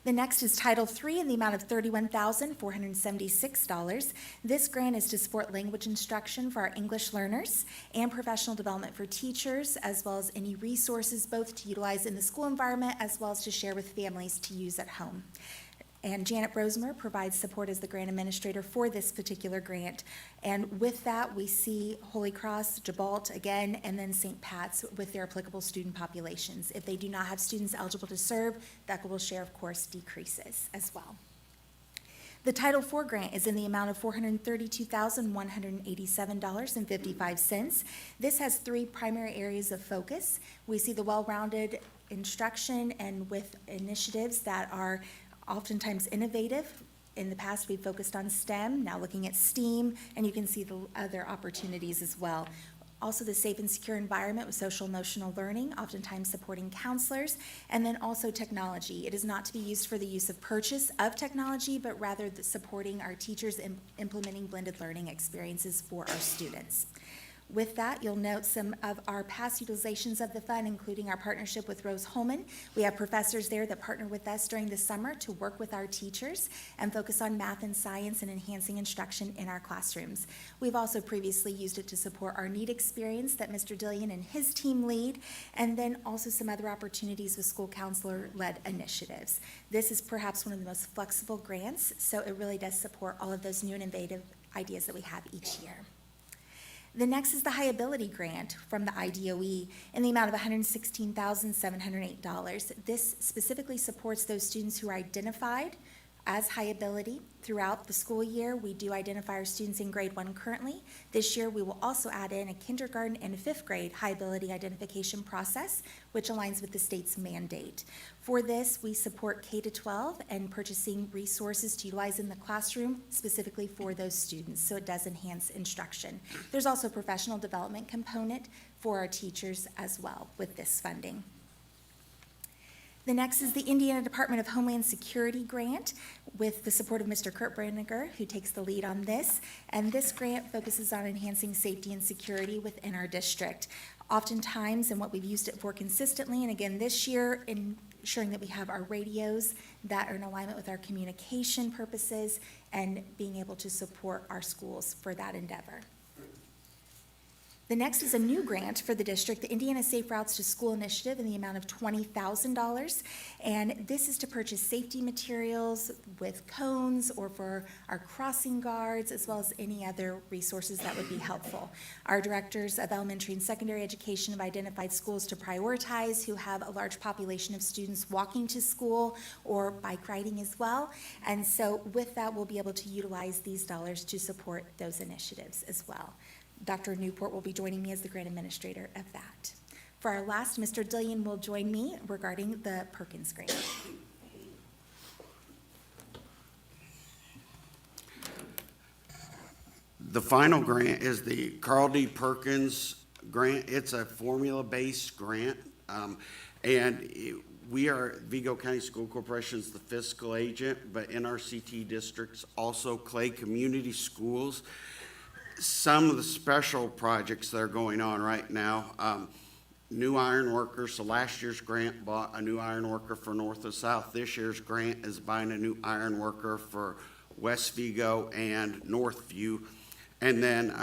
The next is Title III in the amount of $31,476. This grant is to support language instruction for our English learners and professional development for teachers, as well as any resources both to utilize in the school environment as well as to share with families to use at home. And Janet Brosmer provides support as the grant administrator for this particular grant. And with that, we see Holy Cross, Jabal again, and then St. Pat's with their applicable student populations. If they do not have students eligible to serve, the equitable share, of course, decreases as well. The Title IV grant is in the amount of $432,187.55. This has 3 primary areas of focus. We see the well-rounded instruction and with initiatives that are oftentimes innovative. In the past, we've focused on STEM, now looking at STEAM, and you can see the other opportunities as well. Also, the safe and secure environment with social emotional learning, oftentimes supporting counselors, and then also technology. It is not to be used for the use of purchase of technology, but rather supporting our teachers in implementing blended learning experiences for our students. With that, you'll note some of our past utilizations of the fund, including our partnership with Rose Holman. We have professors there that partner with us during the summer to work with our teachers and focus on math and science and enhancing instruction in our classrooms. We've also previously used it to support our NEED experience that Mr. Dillion and his team lead, and then also some other opportunities with school counselor-led initiatives. This is perhaps one of the most flexible grants, so it really does support all of those new and innovative ideas that we have each year. The next is the High Ability Grant from the IDOE in the amount of $116,708. This specifically supports those students who are identified as high ability throughout the school year. We do identify our students in grade 1 currently. This year, we will also add in a kindergarten and a 5th grade high ability identification process, which aligns with the state's mandate. For this, we support K-12 and purchasing resources to utilize in the classroom specifically for those students, so it does enhance instruction. There's also a professional development component for our teachers as well with this funding. The next is the Indiana Department of Homeland Security grant with the support of Mr. Kurt Brandiger, who takes the lead on this. And this grant focuses on enhancing safety and security within our district. Oftentimes, and what we've used it for consistently, and again this year, ensuring that we have our radios that are in alignment with our communication purposes and being able to support our schools for that endeavor. The next is a new grant for the district, the Indiana Safe Routes to School Initiative, in the amount of $20,000. And this is to purchase safety materials with cones or for our crossing guards, as well as any other resources that would be helpful. Our directors of elementary and secondary education have identified schools to prioritize who have a large population of students walking to school or bike riding as well. And so with that, we'll be able to utilize these dollars to support those initiatives as well. Dr. Newport will be joining me as the grant administrator of that. For our last, Mr. Dillion will join me regarding the Perkins grant. The final grant is the Carl D. Perkins grant. It's a formula-based grant, we are, Vigo County School Corporation's the fiscal agent, but NRCT districts, also Clay Community Schools. Some of the special projects that are going on right now, new iron workers. So last year's grant bought a new iron worker for North and South. This year's grant is buying a new iron worker for West Vigo and Northview. And then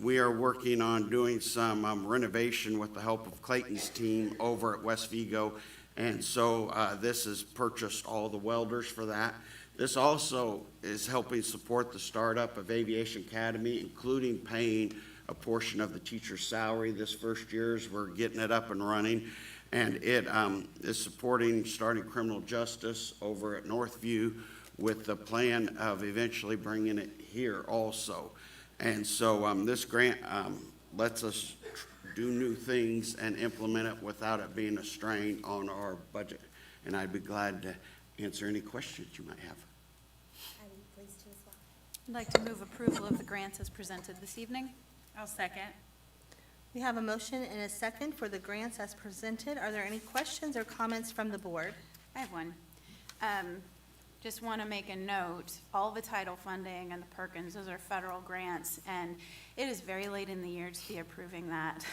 we are working on doing some renovation with the help of Clayton's team over at West Vigo. And so this has purchased all the welders for that. This also is helping support the startup of Aviation Academy, including paying a portion of the teacher's salary this first year as we're getting it up and running. And it is supporting starting criminal justice over at Northview with the plan of eventually bringing it here also. And so this grant lets us do new things and implement it without it being a strain on our budget. And I'd be glad to answer any questions you might have. I'd like to move approval of the grants as presented this evening. I'll second. We have a motion and a second for the grants as presented. Are there any questions or comments from the board? I have one. Just want to make a note, all the title funding and the Perkins, those are federal grants, and it is very late in the year to be approving that.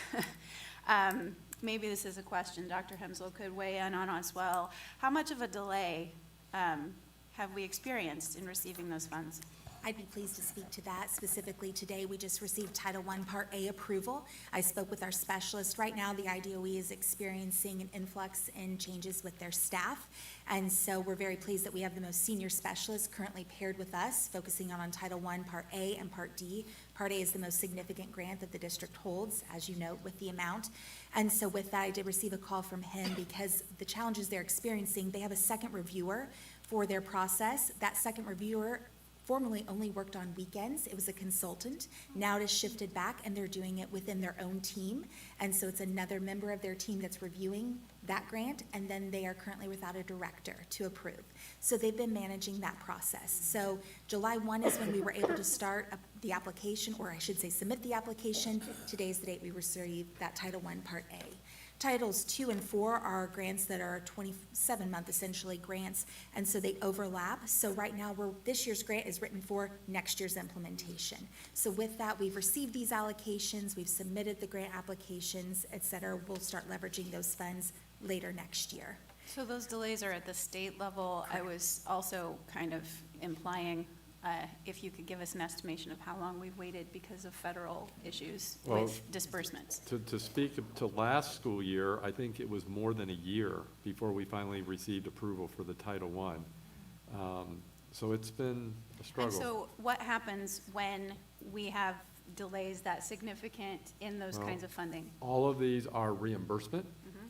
Maybe this is a question Dr. Hemsel could weigh in on as well. How much of a delay have we experienced in receiving those funds? I'd be pleased to speak to that. Specifically today, we just received Title I Part A approval. I spoke with our specialist. Right now, the IDOE is experiencing an influx in changes with their staff. And so we're very pleased that we have the most senior specialist currently paired with us, focusing on Title I Part A and Part D. Part A is the most significant grant that the district holds, as you note, with the amount. And so with that, I did receive a call from him because the challenges they're experiencing, they have a second reviewer for their process. That second reviewer formerly only worked on weekends. It was a consultant. Now it is shifted back and they're doing it within their own team. And so it's another member of their team that's reviewing that grant, and then they are currently without a director to approve. So they've been managing that process. So July 1 is when we were able to start the application, or I should say submit the application. Today is the date we receive that Title I Part A. Titles 2 and 4 are grants that are 27-month essentially grants, and so they overlap. So right now, this year's grant is written for next year's implementation. So with that, we've received these allocations, we've submitted the grant applications, et cetera. We'll start leveraging those funds later next year. So those delays are at the state level. I was also kind of implying if you could give us an estimation of how long we've waited because of federal issues Well, with disbursements. To speak to last school year, I think it was more than a year before we finally received approval for the Title I. So it's been a struggle. And so what happens when we have delays that significant in those Well, kinds of funding? All of these are reimbursement,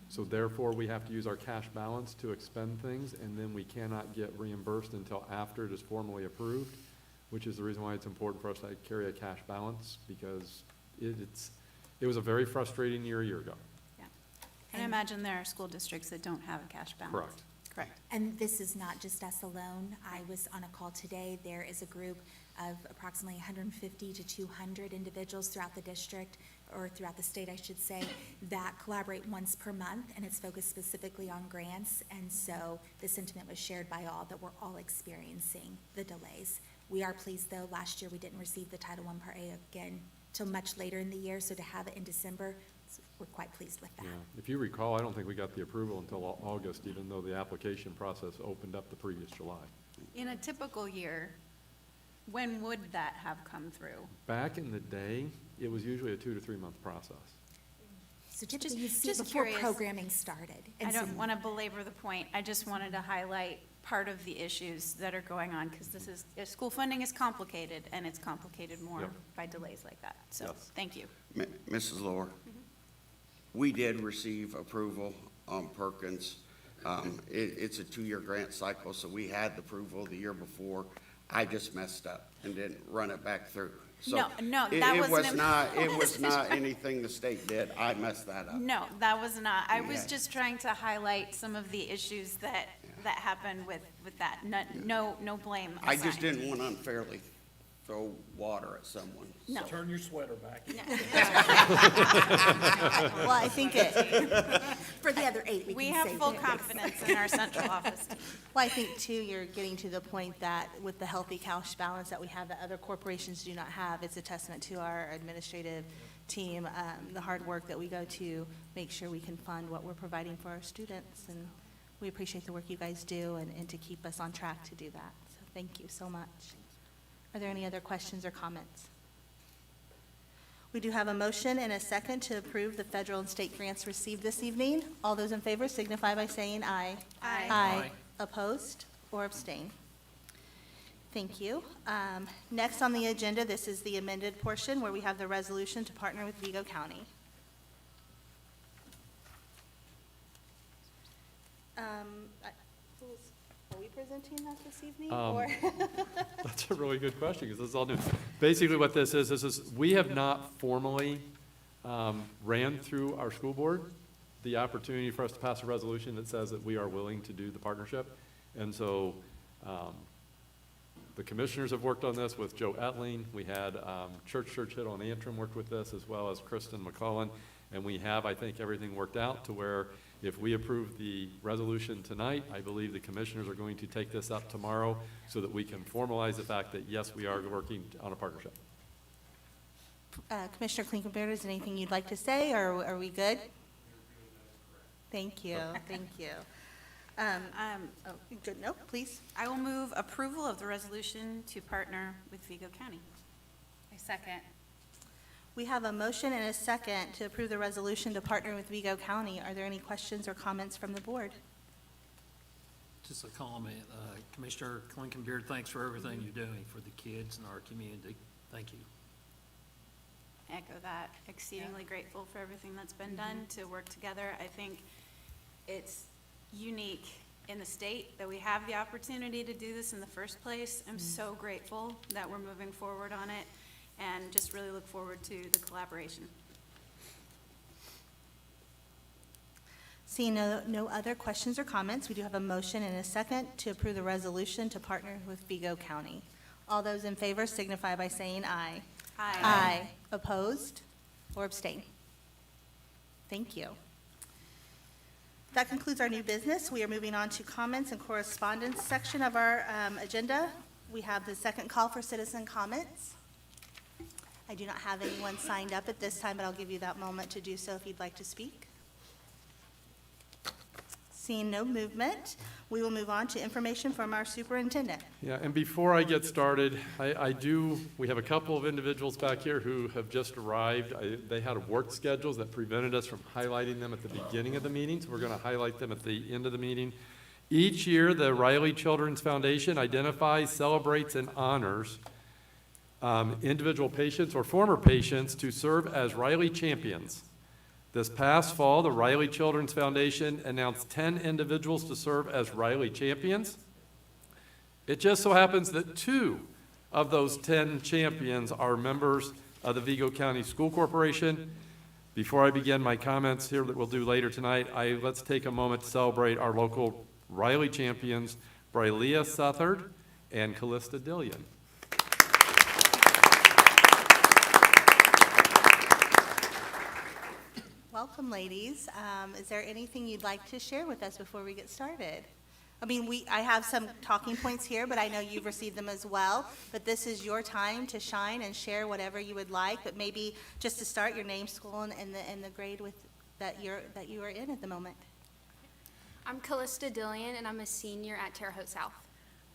so therefore we have to use our cash balance to expend things, and then we cannot get reimbursed until after it is formally approved, which is the reason why it's important for us to carry a cash balance, because it was a very frustrating year a year ago. Yeah. And I imagine there are school districts that don't have a cash balance. Correct. Correct. And this is not just us alone. I was on a call today. There is a group of approximately 150 to 200 individuals throughout the district, or throughout the state, I should say, that collaborate once per month, and it's focused specifically on grants. And so the sentiment was shared by all that we're all experiencing the delays. We are pleased, though. Last year, we didn't receive the Title I Part A again till much later in the year, so to have it in December, we're quite pleased with that. Yeah. If you recall, I don't think we got the approval until August, even though the application process opened up the previous July. In a typical year, when would that have come through? Back in the day, it was usually a 2 to 3 month process. So typically, you see it just before curious. programming started. And I so- don't want to belabor the point. I just wanted to highlight part of the issues that are going on, because school funding is complicated, and it's complicated more Yep. by delays like that. So, Yes. thank you. Mrs. Lohr, we did receive approval on Perkins. It's a 2-year grant cycle, so we had the approval the year before. I just messed up and didn't run it back through. So No, it- that it wasn't was not. It was important. not anything the state did. I messed that up. No, that was not. I was Yeah. just trying to highlight some of the issues that happened with that. No blame I just assigned. didn't want to unfairly throw water at someone. No. Turn your sweater back. Well, I think For the other 8, We can have say full that. confidence in our central office team. Well, I think too, you're getting to the point that with the healthy cash balance that we have that other corporations do not have, it's a testament to our administrative team, the hard work that we go to make sure we can fund what we're providing for our students. And we appreciate the work you guys do and to keep us on track to do that. So thank you so much. Are there any other questions or comments? We do have a motion and a second to approve the federal and state grants received this evening. All those in favor signify by saying aye. Aye. Aye. Opposed or abstain? Thank you. Next on the agenda, this is the amended portion where we have the resolution to partner with Vigo County. Are we presenting that this evening, or? That's a really good question, because this is all new. Basically, what this is we have not formally ran through our school board the opportunity for us to pass a resolution that says that we are willing to do the partnership. And so the commissioners have worked on this with Joe Etling. We had Churchill and Antrim worked with this, as well as Kristen McCullen. And we have, I think, everything worked out to where if we approve the resolution tonight, I believe the commissioners are going to take this up tomorrow so that we can formalize the fact that, yes, we are working on a partnership. Commissioner Klinkenberg, is there anything you'd like to say, or are we good? Thank you, thank you. Good, no, please. I will move approval of the resolution to partner with Vigo County. I second. We have a motion and a second to approve the resolution to partner with Vigo County. Are there any questions or comments from the board? Just a comment. Commissioner Klinkenbeard, thanks for everything you're doing for the kids in our community. Thank you. Echo that. Exceedingly grateful for everything that's been done to work together. I think it's unique in the state that we have the opportunity to do this in the first place. I'm so grateful that we're moving forward on it, and just really look forward to the collaboration. Seeing no other questions or comments, we do have a motion and a second to approve the resolution to partner with Vigo County. All those in favor signify by saying aye. Aye. Opposed or abstain? Thank you. That concludes our new business. We are moving on to comments and correspondence section of our agenda. We have the second call for citizen comments. I do not have anyone signed up at this time, but I'll give you that moment to do so if you'd like to speak. Seeing no movement, we will move on to information from our superintendent. Yeah, and before I get started, we have a couple of individuals back here who have just arrived. They had work schedules that prevented us from highlighting them at the beginning of the meeting, so we're going to highlight them at the end of the meeting. Each year, the Riley Children's Foundation identifies, celebrates, and honors individual patients or former patients to serve as Riley champions. This past fall, the Riley Children's Foundation announced 10 individuals to serve as Riley champions. It just so happens that 2 of those 10 champions are members of the Vigo County School Corporation. Before I begin my comments here that we'll do later tonight, let's take a moment to celebrate our local Riley champions, Brilea Southard and Callista Dillion. Welcome, ladies. Is there anything you'd like to share with us before we get started? I mean, I have some talking points here, but I know you've received them as well. But this is your time to shine and share whatever you would like. But maybe just to start, your name, school, and the grade that you are in at the moment. I'm Callista Dillion, and I'm a senior at Terre Haute South.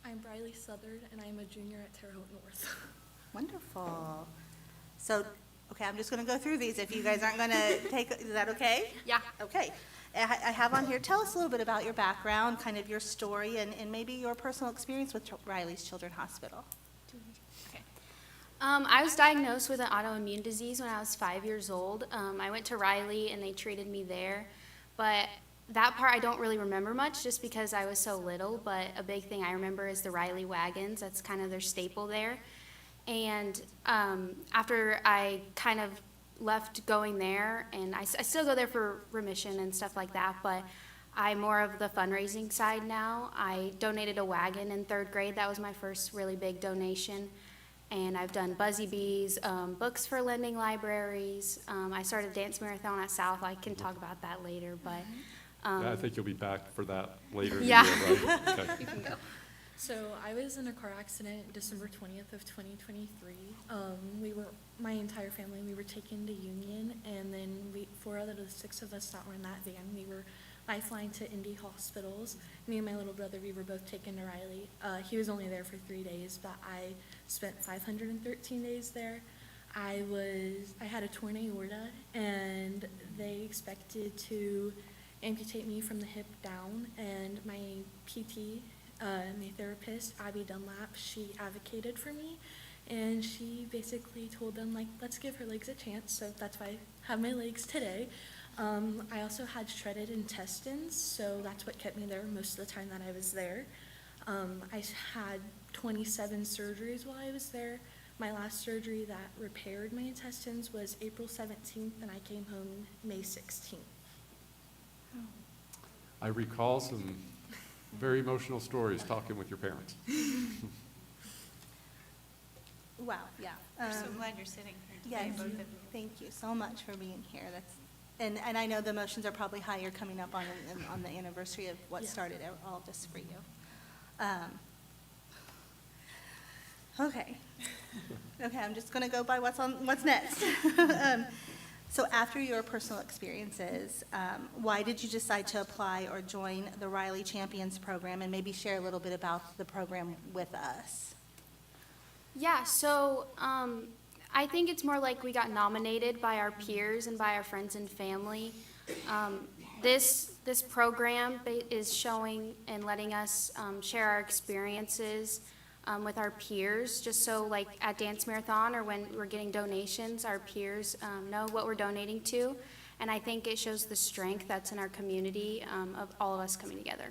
I'm Briley Southard, and I'm a junior at Terre Haute North. Wonderful. So, okay, I'm just going to go through these. If you guys aren't going to take, is that okay? Yeah. Okay. I have on here, tell us a little bit about your background, kind of your story, and maybe your personal experience with Riley's Children's Hospital. Okay. I was diagnosed with an autoimmune disease when I was 5 years old. I went to Riley, and they treated me there. But that part I don't really remember much just because I was so little. But a big thing I remember is the Riley wagons. That's kind of their staple there. And after I kind of left going there, and I still go there for remission and stuff like that, but I'm more of the fundraising side now. I donated a wagon in 3rd grade. That was my first really big donation. And I've done Buzzy Bees, books for lending libraries. I started a dance marathon at South. I can talk about that later, but I think you'll be back for that later in yeah. the year, right? Okay. You can go. So I was in a car accident December 20th of 2023. My entire family, we were taken to Union, and then 4 out of the 6 of us that were in that van, we were lifelined to Indy hospitals. Me and my little brother, we were both taken to Riley. He was only there for 3 days, but I spent 513 days there. I had a torn aorta, and they expected to amputate me from the hip down, and my PT, my therapist, Abby Dunlap, she advocated for me, and she basically told them, like, let's give her legs a chance, so that's why I have my legs today. I also had shredded intestines, so that's what kept me there most of the time that I was there. I had 27 surgeries while I was there. My last surgery that repaired my intestines was April 17th, and I came home May 16th. I recall some very emotional stories talking with your parents. Wow, yeah. We're so glad you're sitting here today, Yes, both of you. thank you so much for being here. And I know the emotions are probably higher coming up on the anniversary of what started it all just for you. Okay. Okay, I'm just going to go by what's next. So after your personal experiences, why did you decide to apply or join the Riley Champions program, and maybe share a little bit about the program with us? Yeah, so I think it's more like we got nominated by our peers and by our friends and family. This program is showing and letting us share our experiences with our peers, just so like at Dance Marathon or when we're getting donations, our peers know what we're donating to. And I think it shows the strength that's in our community of all of us coming together.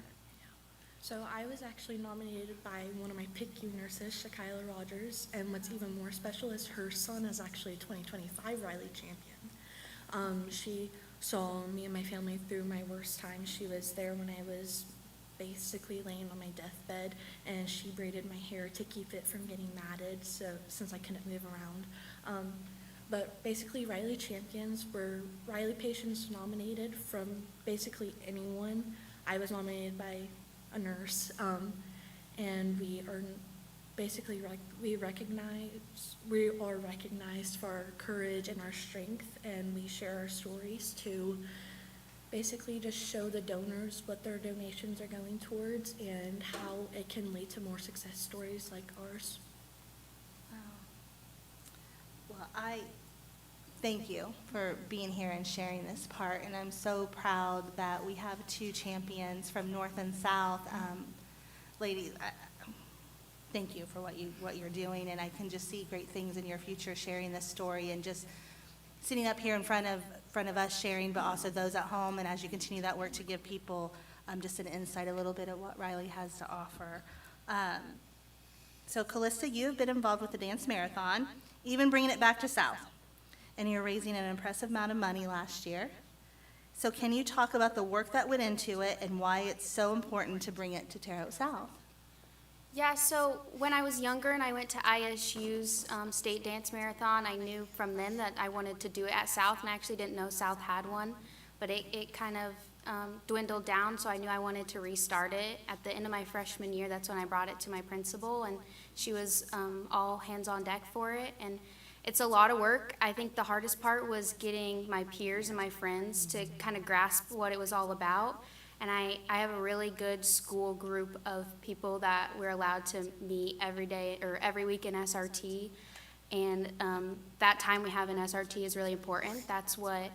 So I was actually nominated by one of my PICU nurses, Shakila Rogers, and what's even more special is her son is actually a 2025 Riley champion. She saw me and my family through my worst time. She was there when I was basically laying on my deathbed, and she braided my hair to keep it from getting matted, so since I couldn't move around. But basically, Riley Champions were Riley patients nominated from basically anyone. I was nominated by a nurse, and we are basically we are recognized for our courage and our strength, and we share our stories to basically just show the donors what their donations are going towards and how it can lead to more success stories like ours. Well, I thank you for being here and sharing this part, and I'm so proud that we have 2 champions from North and South. Ladies, thank you for what you're doing, and I can just see great things in your future sharing this story and just sitting up here in front of us sharing, but also those at home, and as you continue that work to give people just an insight a little bit of what Riley has to offer. So Callista, you have been involved with the Dance Marathon, even bringing it back to South, and you're raising an impressive amount of money last year. So can you talk about the work that went into it and why it's so important to bring it to Terre Haute South? Yeah, so when I was younger and I went to ISU's state dance marathon, I knew from then that I wanted to do it at South, and I actually didn't know South had one, but it kind of dwindled down, so I knew I wanted to restart it. At the end of my freshman year, that's when I brought it to my principal, and she was all hands on deck for it, and it's a lot of work. I think the hardest part was getting my peers and my friends to kind of grasp what it was all about. And I have a really good school group of people that we're allowed to meet every day or every week in SRT. And that time we have in SRT is really important. That's what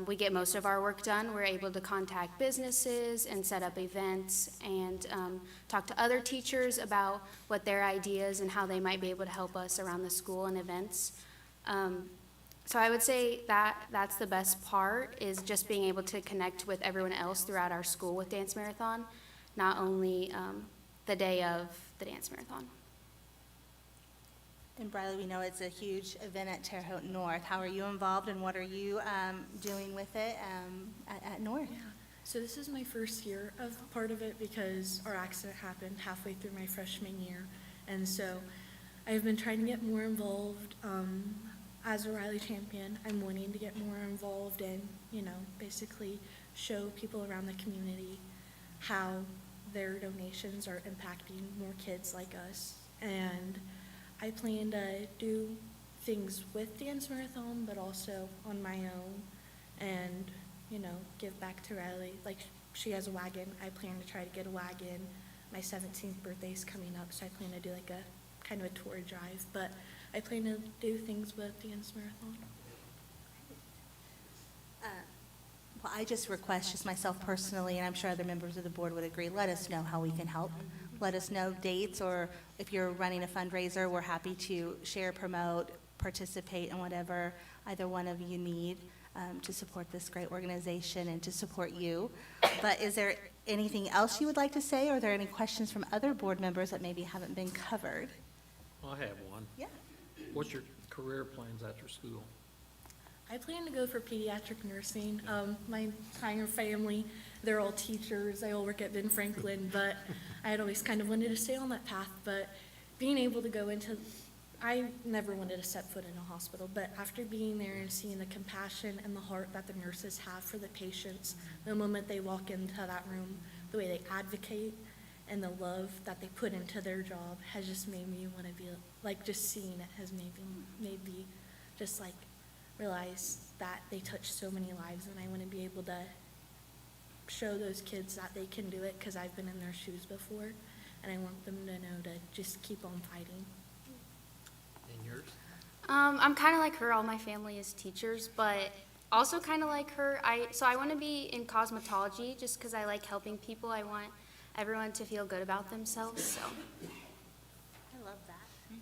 we get most of our work done. We're able to contact businesses and set up events and talk to other teachers about what their ideas and how they might be able to help us around the school and events. So I would say that that's the best part, is just being able to connect with everyone else throughout our school with Dance Marathon, not only the day of the Dance Marathon. And Briley, we know it's a huge event at Terre Haute North. How are you involved, and what are you doing with it at North? Yeah. So this is my first year of part of it because our accident happened halfway through my freshman year. And so I've been trying to get more involved. As a Riley champion, I'm wanting to get more involved and, basically show people around the community how their donations are impacting more kids like us. And I plan to do things with Dance Marathon, but also on my own and, give back to Riley. Like, she has a wagon. I plan to try to get a wagon. My 17th birthday is coming up, so I plan to do like a kind of a tour drive. But I plan to do things with Dance Marathon. Well, I just request, just myself personally, and I'm sure other members of the board would agree, let us know how we can help. Let us know dates, or if you're running a fundraiser, we're happy to share, promote, participate in whatever either one of you need to support this great organization and to support you. But is there anything else you would like to say, or are there any questions from other board members that maybe haven't been covered? I have one. Yeah. What's your career plans after school? I plan to go for pediatric nursing. My entire family, they're all teachers. They all work at Ben Franklin, but I had always kind of wanted to stay on that path. But being able to go into, I never wanted to set foot in a hospital, but after being there and seeing the compassion and the heart that the nurses have for the patients, the moment they walk into that room, the way they advocate and the love that they put into their job has just made me want to be, like, just seeing it has made me just like realize that they touch so many lives, and I want to be able to show those kids that they can do it, because I've been in their shoes before, and I want them to know to just keep on fighting. And yours? I'm kind of like her. All my family is teachers, but also kind of like her. So I want to be in cosmetology just because I like helping people. I want everyone to feel good about themselves. So. I love that.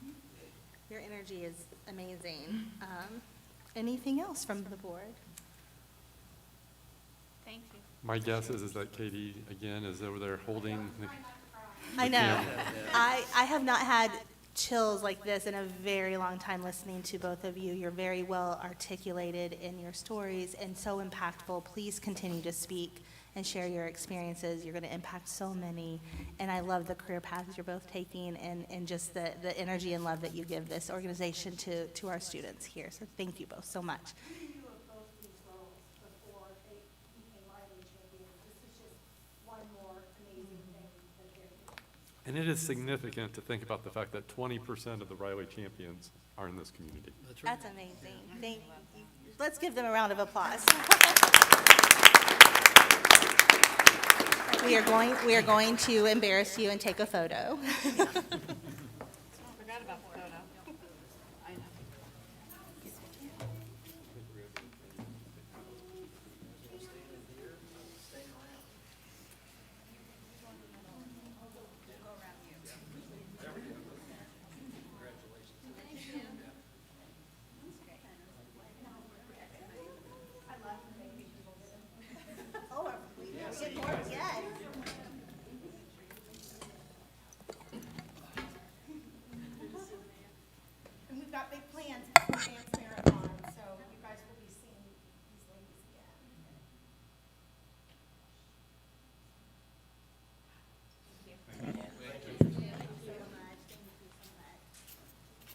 Your energy is amazing. Anything else from the board? Thank you. My guess is that Katie, again, is over there holding the I know. camera. I have not had chills like this in a very long time listening to both of you. You're very well articulated in your stories and so impactful. Please continue to speak and share your experiences. You're going to impact so many, and I love the career paths you're both taking and just the energy and love that you give this organization to our students here. So thank you both so much. We knew of both these girls before they became Riley champions. This is just one more amazing thing that they're doing. And it is significant to think about the fact that 20% of the Riley champions are in this community. That's amazing. Thank you. Let's give them a round of applause. We are going to embarrass you and take a photo. Forgot about the photo. I know. And we've got big plans for the dance marathon, so you guys will be seeing these ladies again.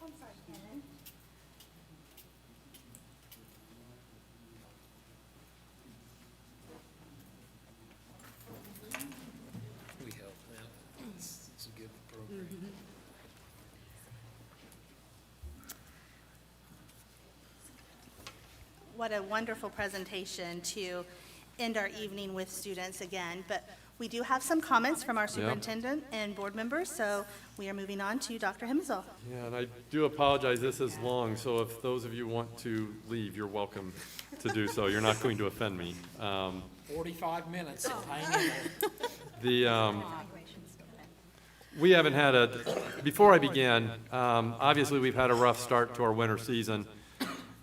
I'm sorry, Kevin. We help them. It's a good program. What a wonderful presentation to end our evening with students again. But we do have some comments from our superintendent and board members, so we are moving on to Dr. Himsel. Yeah, and I do apologize, this is long, so if those of you want to leave, you're welcome to do so. You're not going to offend me. 45 minutes. Hang in there. We haven't had before I begin, obviously we've had a rough start to our winter season.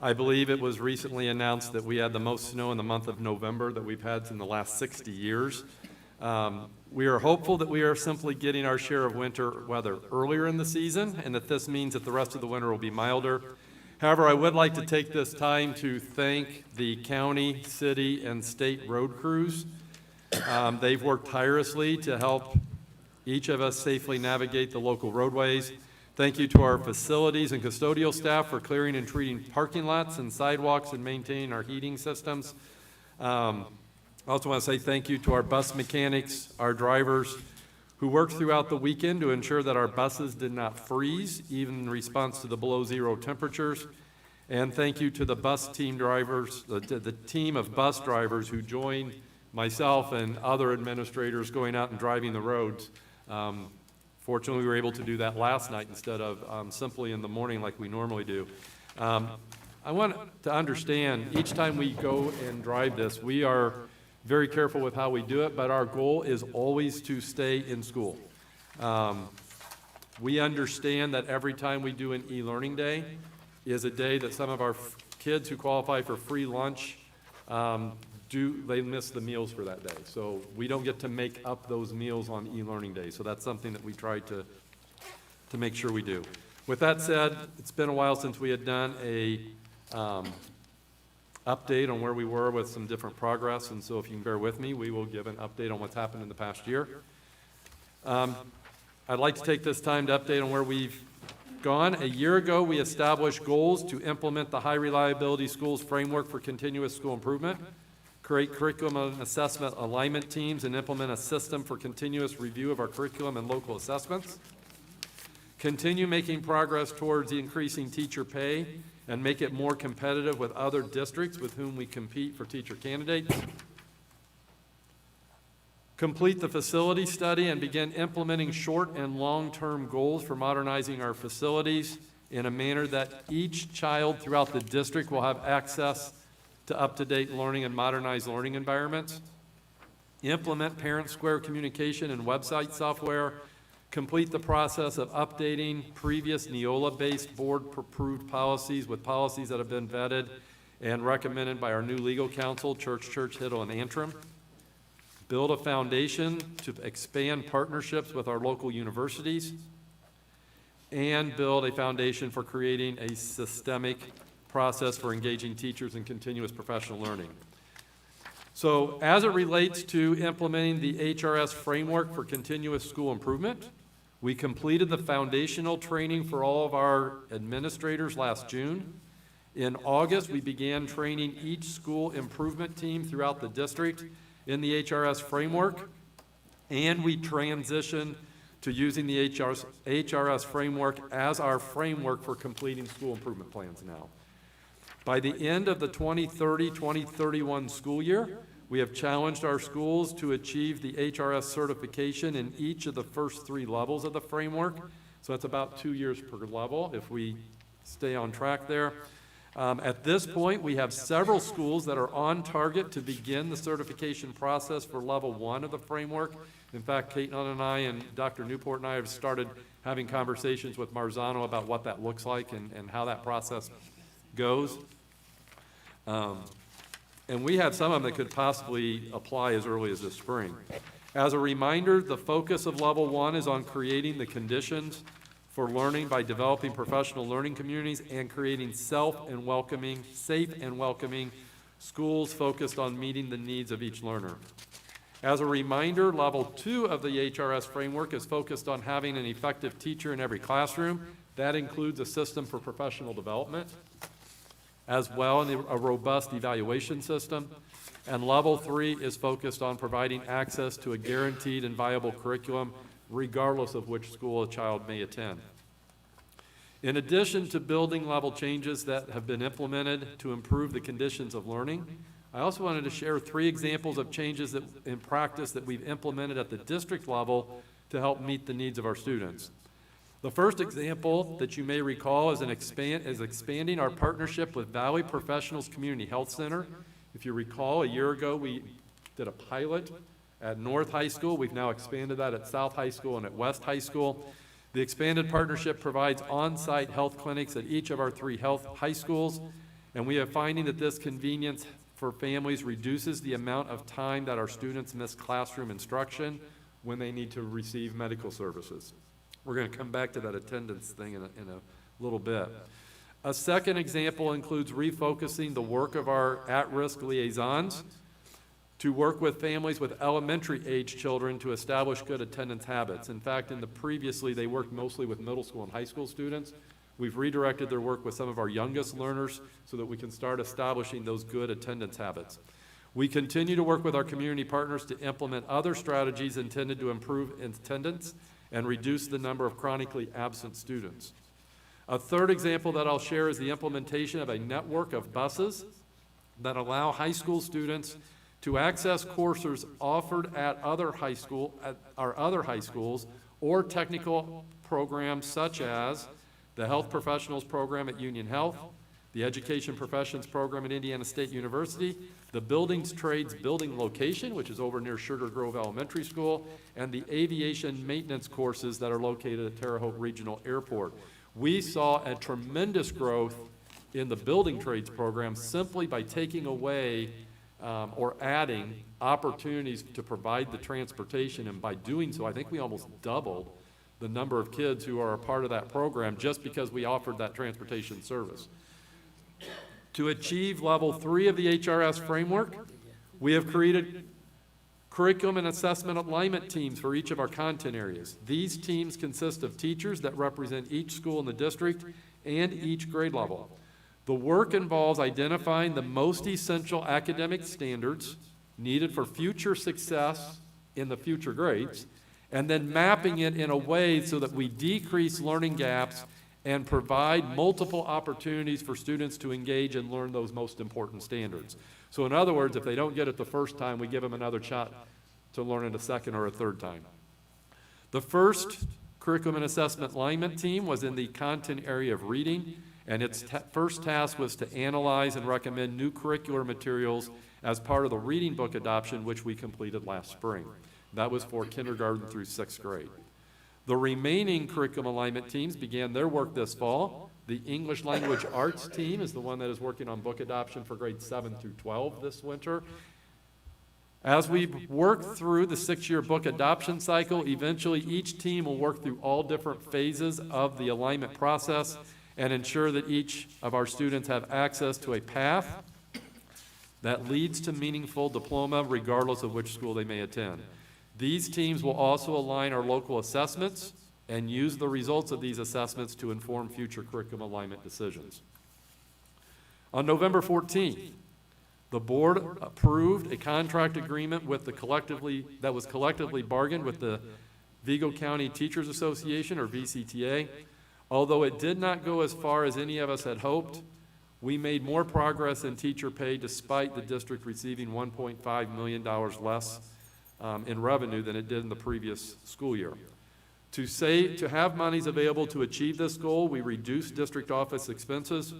I believe it was recently announced that we had the most snow in the month of November that we've had in the last 60 years. We are hopeful that we are simply getting our share of winter weather earlier in the season, and that this means that the rest of the winter will be milder. However, I would like to take this time to thank the county, city, and state road crews. They've worked tirelessly to help each of us safely navigate the local roadways. Thank you to our facilities and custodial staff for clearing and treating parking lots and sidewalks and maintaining our heating systems. I also want to say thank you to our bus mechanics, our drivers, who worked throughout the weekend to ensure that our buses did not freeze, even in response to the below-zero temperatures. And thank you to the bus team drivers, the team of bus drivers who joined myself and other administrators going out and driving the roads. Fortunately, we were able to do that last night instead of simply in the morning like we normally do. I want to understand, each time we go and drive this, we are very careful with how we do it, but our goal is always to stay in school. We understand that every time we do an e-learning day is a day that some of our kids who qualify for free lunch, they miss the meals for that day. So we don't get to make up those meals on e-learning day. So that's something that we try to make sure we do. With that said, it's been a while since we had done a update on where we were with some different progress, and so if you can bear with me, we will give an update on what's happened in the past year. I'd like to take this time to update on where we've gone. A year ago, we established goals to implement the High Reliability Schools Framework for Continuous School Improvement, create curriculum and assessment alignment teams, and implement a system for continuous review of our curriculum and local assessments. Continue making progress towards increasing teacher pay and make it more competitive with other districts with whom we compete for teacher candidates. Complete the facility study and begin implementing short and long-term goals for modernizing our facilities in a manner that each child throughout the district will have access to up-to-date learning and modernized learning environments. Implement Parent Square communication and website software. Complete the process of updating previous Neola-based board-approved policies with policies that have been vetted and recommended by our new legal counsel, Church, Hiddle, and Antrim. Build a foundation to expand partnerships with our local universities. And build a foundation for creating a systemic process for engaging teachers in continuous professional learning. So as it relates to implementing the HRS framework for continuous school improvement, we completed the foundational training for all of our administrators last June. In August, we began training each school improvement team throughout the district in the HRS framework, and we transitioned to using the HRS framework as our framework for completing school improvement plans now. By the end of the 2030-2031 school year, we have challenged our schools to achieve the HRS certification in each of the first 3 levels of the framework. So that's about 2 years per level if we stay on track there. At this point, we have several schools that are on target to begin the certification process for level 1 of the framework. In fact, Caitlin and I and Dr. Newport and I have started having conversations with Marzano about what that looks like and how that process goes. And we have some of them that could possibly apply as early as this spring. As a reminder, the focus of level 1 is on creating the conditions for learning by developing professional learning communities and creating safe and welcoming schools focused on meeting the needs of each learner. As a reminder, level 2 of the HRS framework is focused on having an effective teacher in every classroom. That includes a system for professional development, as well as a robust evaluation system. And level 3 is focused on providing access to a guaranteed and viable curriculum, regardless of which school a child may attend. In addition to building level changes that have been implemented to improve the conditions of learning, I also wanted to share 3 examples of changes that, in practice, that we've implemented at the district level to help meet the needs of our students. The first example that you may recall is expanding our partnership with Valley Professionals Community Health Center. If you recall, a year ago we did a pilot at North High School. We've now expanded that at South High School and at West High School. The expanded partnership provides on-site health clinics at each of our 3 high schools, and we are finding that this convenience for families reduces the amount of time that our students miss classroom instruction when they need to receive medical services. We're going to come back to that attendance thing in a little bit. A second example includes refocusing the work of our at-risk liaisons to work with families with elementary-age children to establish good attendance habits. In fact, previously, they worked mostly with middle school and high school students. We've redirected their work with some of our youngest learners so that we can start establishing those good attendance habits. We continue to work with our community partners to implement other strategies intended to improve attendance and reduce the number of chronically absent students. A third example that I'll share is the implementation of a network of buses that allow high school students to access courses offered at our other high schools or technical programs such as the Health Professionals Program at Union Health, the Education Professions Program at Indiana State University, the Buildings Trades Building Location, which is over near Sugar Grove Elementary School, and the aviation maintenance courses that are located at Terre Haute Regional Airport. We saw a tremendous growth in the Building Trades program simply by taking away or adding opportunities to provide the transportation, and by doing so, I think we almost doubled the number of kids who are a part of that program just because we offered that transportation service. To achieve level 3 of the HRS framework, we have created curriculum and assessment alignment teams for each of our content areas. These teams consist of teachers that represent each school in the district and each grade level. The work involves identifying the most essential academic standards needed for future success in the future grades, and then mapping it in a way so that we decrease learning gaps and provide multiple opportunities for students to engage and learn those most important standards. So in other words, if they don't get it the first time, we give them another shot to learn it a second or a third time. The first curriculum and assessment alignment team was in the content area of reading, and its first task was to analyze and recommend new curricular materials as part of the reading book adoption, which we completed last spring. That was for kindergarten through 6th grade. The remaining curriculum alignment teams began their work this fall. The English Language Arts team is the one that is working on book adoption for grades 7 through 12 this winter. As we work through the 6-year book adoption cycle, eventually each team will work through all different phases of the alignment process and ensure that each of our students have access to a path that leads to meaningful diploma regardless of which school they may attend. These teams will also align our local assessments and use the results of these assessments to inform future curriculum alignment decisions. On November 14th, the board approved a contract agreement with that was collectively bargained with the Vigo County Teachers Association, or VCTA. Although it did not go as far as any of us had hoped, we made more progress in teacher pay despite the district receiving $1.5 million less in revenue than it did in the previous school year. To have monies available to achieve this goal, we reduced district office expenses,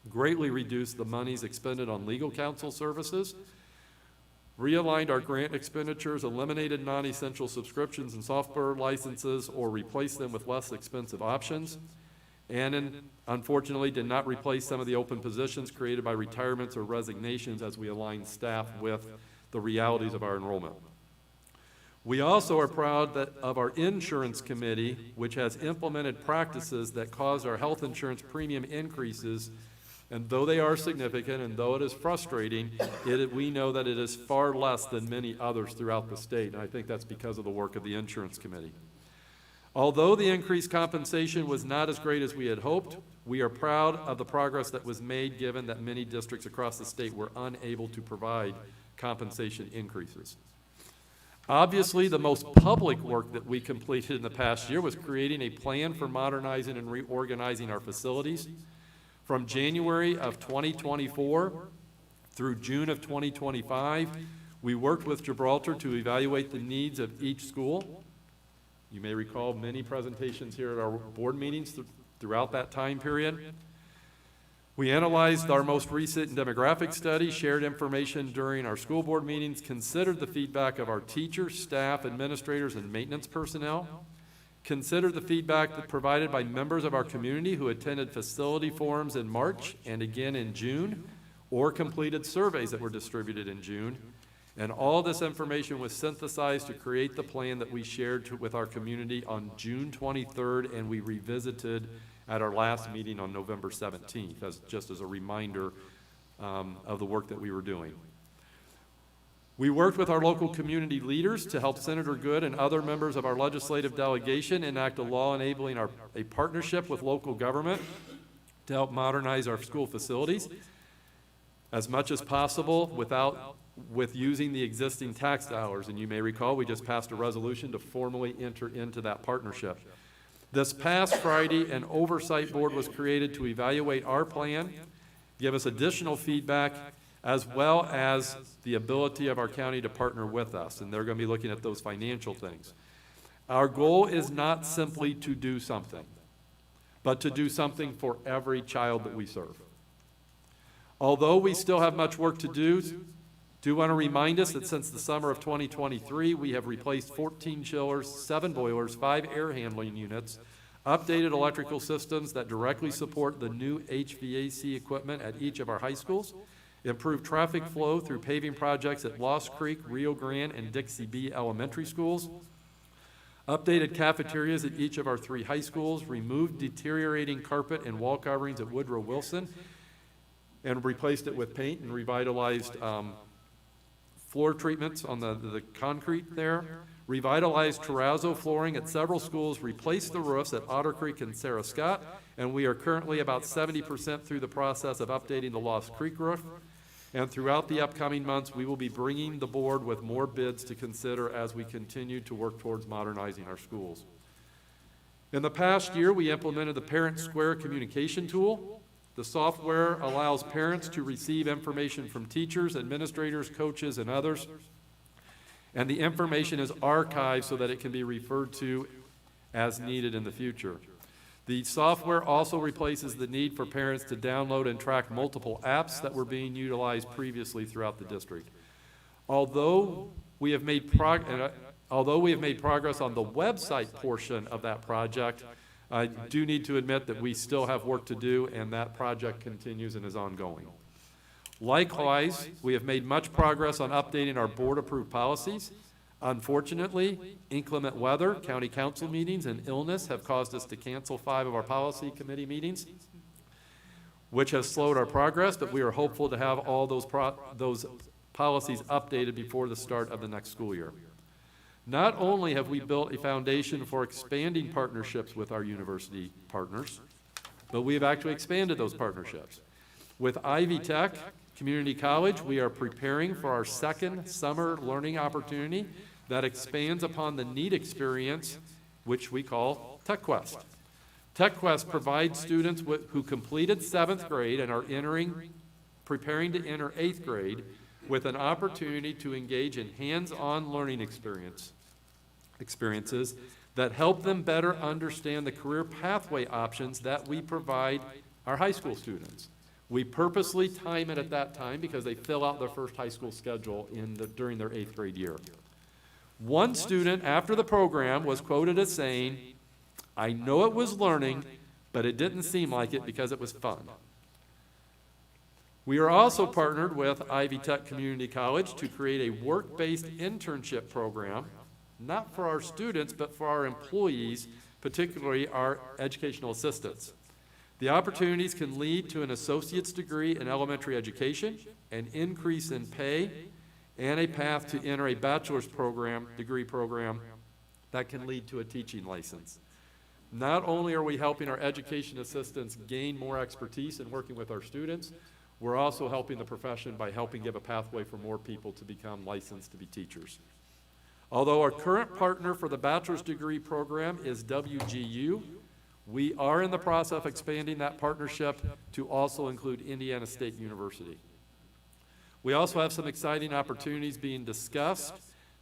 greatly reduced the monies expended on legal counsel services, realigned our grant expenditures, eliminated non-essential subscriptions and software licenses, or replaced them with less expensive options, and unfortunately did not replace some of the open positions created by retirements or resignations as we aligned staff with the realities of our enrollment. We also are proud of our insurance committee, which has implemented practices that cause our health insurance premium increases. And though they are significant and though it is frustrating, we know that it is far less than many others throughout the state. And I think that's because of the work of the insurance committee. Although the increased compensation was not as great as we had hoped, we are proud of the progress that was made given that many districts across the state were unable to provide compensation increases. Obviously, the most public work that we completed in the past year was creating a plan for modernizing and reorganizing our facilities. From January of 2024 through June of 2025, we worked with Gibraltar to evaluate the needs of each school. You may recall many presentations here at our board meetings throughout that time period. We analyzed our most recent demographic study, shared information during our school board meetings, considered the feedback of our teachers, staff, administrators, and maintenance personnel, considered the feedback provided by members of our community who attended facility forums in March and again in June, or completed surveys that were distributed in June. And all this information was synthesized to create the plan that we shared with our community on June 23rd, and we revisited at our last meeting on November 17th, just as a reminder of the work that we were doing. We worked with our local community leaders to help Senator Good and other members of our legislative delegation enact a law enabling a partnership with local government to help modernize our school facilities as much as possible with using the existing tax dollars. And you may recall we just passed a resolution to formally enter into that partnership. This past Friday, an oversight board was created to evaluate our plan, give us additional feedback, as well as the ability of our county to partner with us. And they're going to be looking at those financial things. Our goal is not simply to do something, but to do something for every child that we serve. Although we still have much work to do want to remind us that since the summer of 2023, we have replaced 14 chillers, 7 boilers, 5 air handling units, updated electrical systems that directly support the new HVAC equipment at each of our high schools, improved traffic flow through paving projects at Lost Creek, Rio Grande, and Dixie B elementary schools, updated cafeterias at each of our 3 high schools, removed deteriorating carpet and wall coverings at Woodrow Wilson, and replaced it with paint and revitalized floor treatments on the concrete there, revitalized terrazzo flooring at several schools, replaced the roofs at Otter Creek and Sarah Scott, and we are currently about 70% through the process of updating the Lost Creek roof. And throughout the upcoming months, we will be bringing the board with more bids to consider as we continue to work towards modernizing our schools. In the past year, we implemented the Parent Square communication tool. The software allows parents to receive information from teachers, administrators, coaches, and others. And the information is archived so that it can be referred to as needed in the future. The software also replaces the need for parents to download and track multiple apps that were being utilized previously throughout the district. Although we have made progress on the website portion of that project, I do need to admit that we still have work to do, and that project continues and is ongoing. Likewise, we have made much progress on updating our board-approved policies. Unfortunately, inclement weather, county council meetings, and illness have caused us to cancel 5 of our policy committee meetings. which has slowed our progress, but we are hopeful to have all those policies updated before the start of the next school year. Not only have we built a foundation for expanding partnerships with our university partners, but we have actually expanded those partnerships. With Ivy Tech Community College, we are preparing for our second summer learning opportunity that expands upon the NEAT experience, which we call TechQuest. TechQuest provides students who completed 7th grade and are preparing to enter 8th grade with an opportunity to engage in hands-on learning experiences that help them better understand the career pathway options that we provide our high school students. We purposely time it at that time because they fill out their first high school schedule during their 8th grade year. One student after the program was quoted as saying, "I know it was learning, but it didn't seem like it because it was fun." We are also partnered with Ivy Tech Community College to create a work-based internship program, not for our students, but for our employees, particularly our educational assistants. The opportunities can lead to an associate's degree in elementary education, an increase in pay, and a path to enter a bachelor's degree program that can lead to a teaching license. Not only are we helping our education assistants gain more expertise in working with our students, we're also helping the profession by helping give a pathway for more people to become licensed to be teachers. Although our current partner for the bachelor's degree program is WGU, we are in the process of expanding that partnership to also include Indiana State University. We also have some exciting opportunities being discussed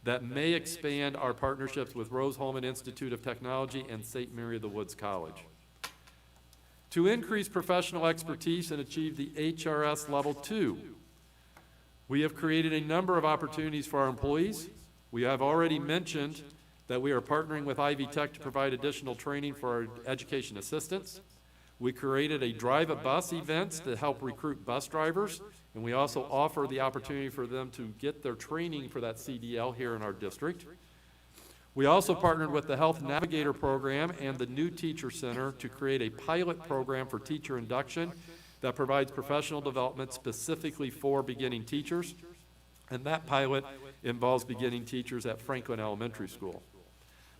that may expand our partnerships with Rose-Hulman Institute of Technology and St. Mary of the Woods College. To increase professional expertise and achieve the HRS Level 2, we have created a number of opportunities for our employees. We have already mentioned that we are partnering with Ivy Tech to provide additional training for our education assistants. We created a Drive a Bus event to help recruit bus drivers, and we also offer the opportunity for them to get their training for that CDL here in our district. We also partnered with the Health Navigator Program and the New Teacher Center to create a pilot program for teacher induction that provides professional development specifically for beginning teachers, and that pilot involves beginning teachers at Franklin Elementary School.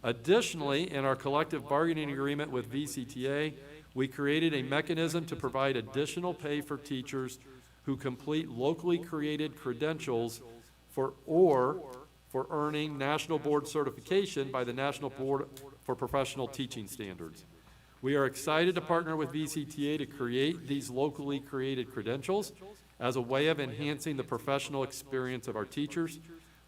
Additionally, in our collective bargaining agreement with VCTA, we created a mechanism to provide additional pay for teachers who complete locally created credentials for earning National Board certification by the National Board for Professional Teaching Standards. We are excited to partner with VCTA to create these locally created credentials as a way of enhancing the professional experience of our teachers.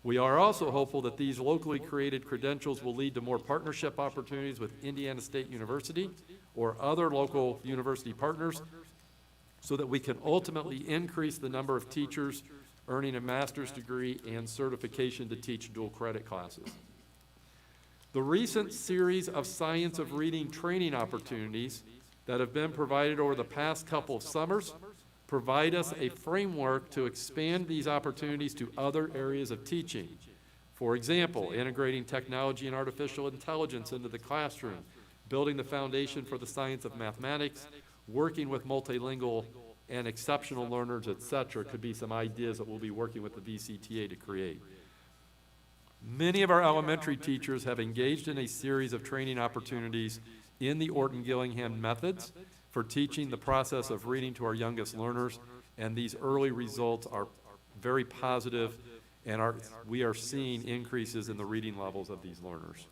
We are also hopeful that these locally created credentials will lead to more partnership opportunities with Indiana State University or other local university partners so that we can ultimately increase the number of teachers earning a master's degree and certification to teach dual credit classes. The recent series of Science of Reading training opportunities that have been provided over the past couple of summers provide us a framework to expand these opportunities to other areas of teaching. For example, integrating technology and artificial intelligence into the classroom, building the foundation for the science of mathematics, working with multilingual and exceptional learners, etc., could be some ideas that we'll be working with the VCTA to create. Many of our elementary teachers have engaged in a series of training opportunities in the Orton-Gillingham methods for teaching the process of reading to our youngest learners, and these early results are very positive, and we are seeing increases in the reading levels of these learners.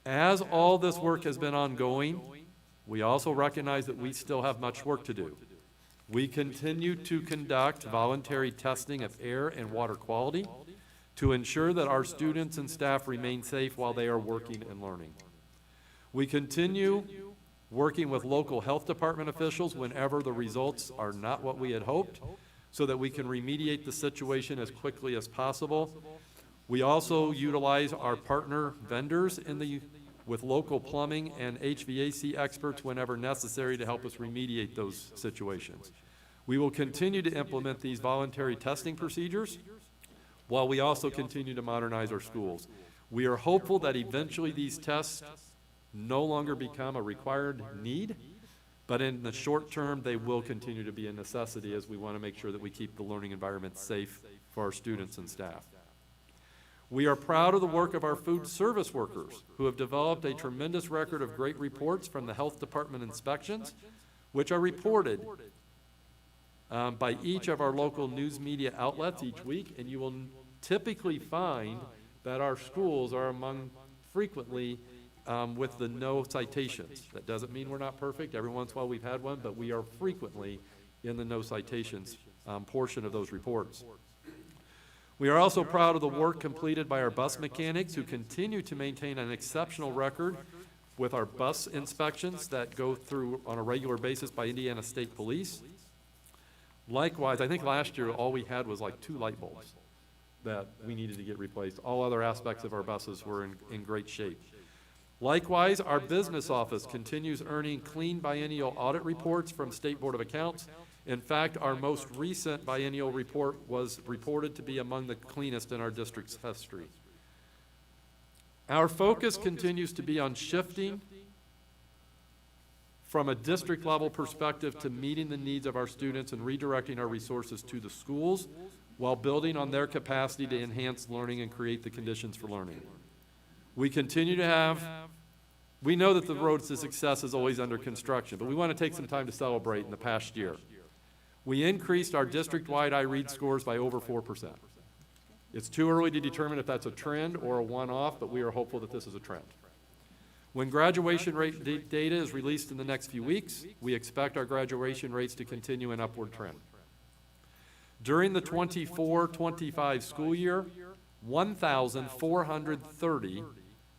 As all this work has been ongoing, we also recognize that we still have much work to do. We continue to conduct voluntary testing of air and water quality to ensure that our students and staff remain safe while they are working and learning. We continue working with local health department officials whenever the results are not what we had hoped, so that we can remediate the situation as quickly as possible. We also utilize our partner vendors with local plumbing and HVAC experts whenever necessary to help us remediate those situations. We will continue to implement these voluntary testing procedures while we also continue to modernize our schools. We are hopeful that eventually these tests no longer become a required need, But in the short term, they will continue to be a necessity as we want to make sure that we keep the learning environment safe for our students and staff. We are proud of the work of our food service workers who have developed a tremendous record of great reports from the health department inspections, which are reported by each of our local news media outlets each week, and you will typically find that our schools are among frequently with the no citations. That doesn't mean we're not perfect. Every once in a while we've had one, but we are frequently in the no citations portion of those reports. We are also proud of the work completed by our bus mechanics who continue to maintain an exceptional record with our bus inspections that go through on a regular basis by Indiana State Police. Likewise, I think last year all we had was like 2 light bulbs that we needed to get replaced. All other aspects of our buses were in great shape. Likewise, our business office continues earning clean biennial audit reports from State Board of Accounts. In fact, our most recent biennial report was reported to be among the cleanest in our district's history. Our focus continues to be on shifting from a district level perspective to meeting the needs of our students and redirecting our resources to the schools while building on their capacity to enhance learning and create the conditions for learning. We continue to have, we know that the road to success is always under construction, but we want to take some time to celebrate in the past year. We increased our district-wide iRead scores by over 4%. It's too early to determine if that's a trend or a one-off, but we are hopeful that this is a trend. When graduation rate data is released in the next few weeks, we expect our graduation rates to continue an upward trend. During the 24-25 school year, 1,430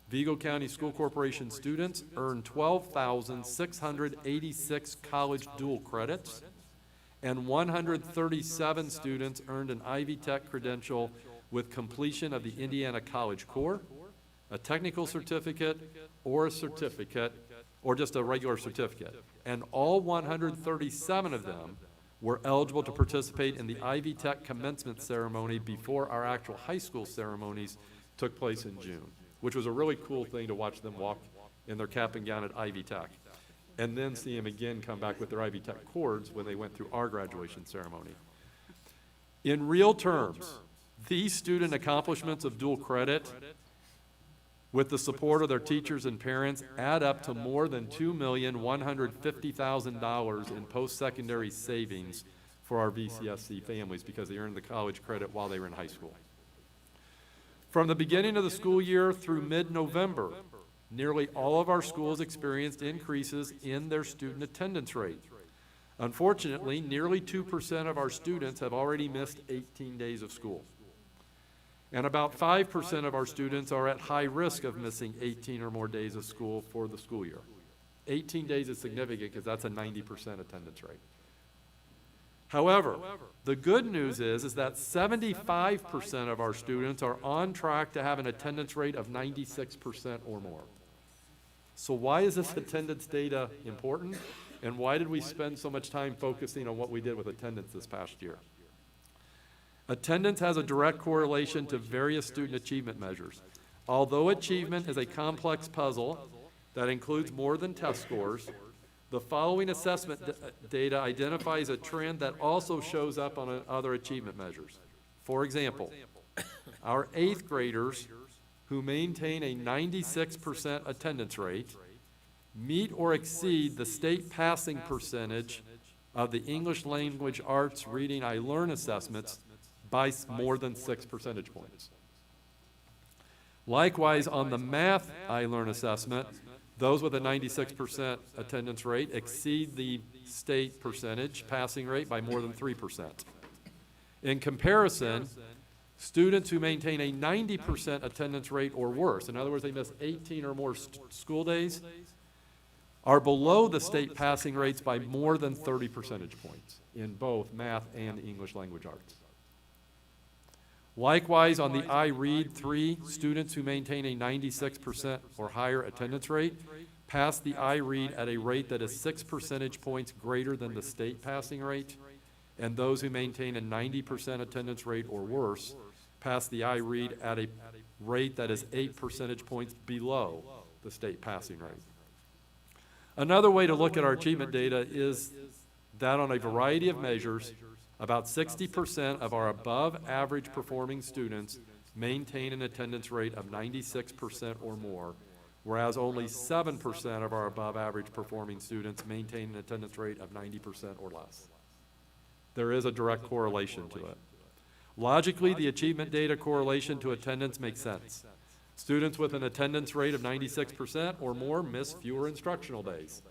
Vigo County School Corporation students earned 12,686 college dual credits, and 137 students earned an Ivy Tech credential with completion of the Indiana College Core, a technical certificate, or a certificate, or just a regular certificate. And all 137 of them were eligible to participate in the Ivy Tech commencement ceremony before our actual high school ceremonies took place in June, which was a really cool thing to watch them walk in their cap and gown at Ivy Tech, and then see them again come back with their Ivy Tech cords when they went through our graduation ceremony. In real terms, these student accomplishments of dual credit, with the support of their teachers and parents, add up to more than $2,150,000 in post-secondary savings for our VCSC families because they earned the college credit while they were in high school. From the beginning of the school year through mid-November, nearly all of our schools experienced increases in their student attendance rate. Unfortunately, nearly 2% of our students have already missed 18 days of school. And about 5% of our students are at high risk of missing 18 or more days of school for the school year. 18 days is significant because that's a 90% attendance rate. However, the good news is that 75% of our students are on track to have an attendance rate of 96% or more. So why is this attendance data important? And why did we spend so much time focusing on what we did with attendance this past year? Attendance has a direct correlation to various student achievement measures. Although achievement is a complex puzzle that includes more than test scores, the following assessment data identifies a trend that also shows up on other achievement measures. For example, our 8th graders who maintain a 96% attendance rate meet or exceed the state passing percentage of the English Language Arts Reading I Learn assessments by more than 6 percentage points. Likewise, on the Math I Learn assessment, those with a 96% attendance rate exceed the state percentage passing rate by more than 3%. In comparison, students who maintain a 90% attendance rate or worse, in other words, they miss 18 or more school days, are below the state passing rates by more than 30 percentage points in both math and English language arts. Likewise, on the iRead 3, students who maintain a 96% or higher attendance rate pass the iRead at a rate that is 6 percentage points greater than the state passing rate, and those who maintain a 90% attendance rate or worse pass the iRead at a rate that is 8 percentage points below the state passing rate. Another way to look at our achievement data is that on a variety of measures, about 60% of our above-average performing students maintain an attendance rate of 96% or more, whereas only 7% of our above-average performing students maintain an attendance rate of 90% or less. There is a direct correlation to it. Logically, the achievement data correlation to attendance makes sense. Students with an attendance rate of 96% or more miss fewer instructional days,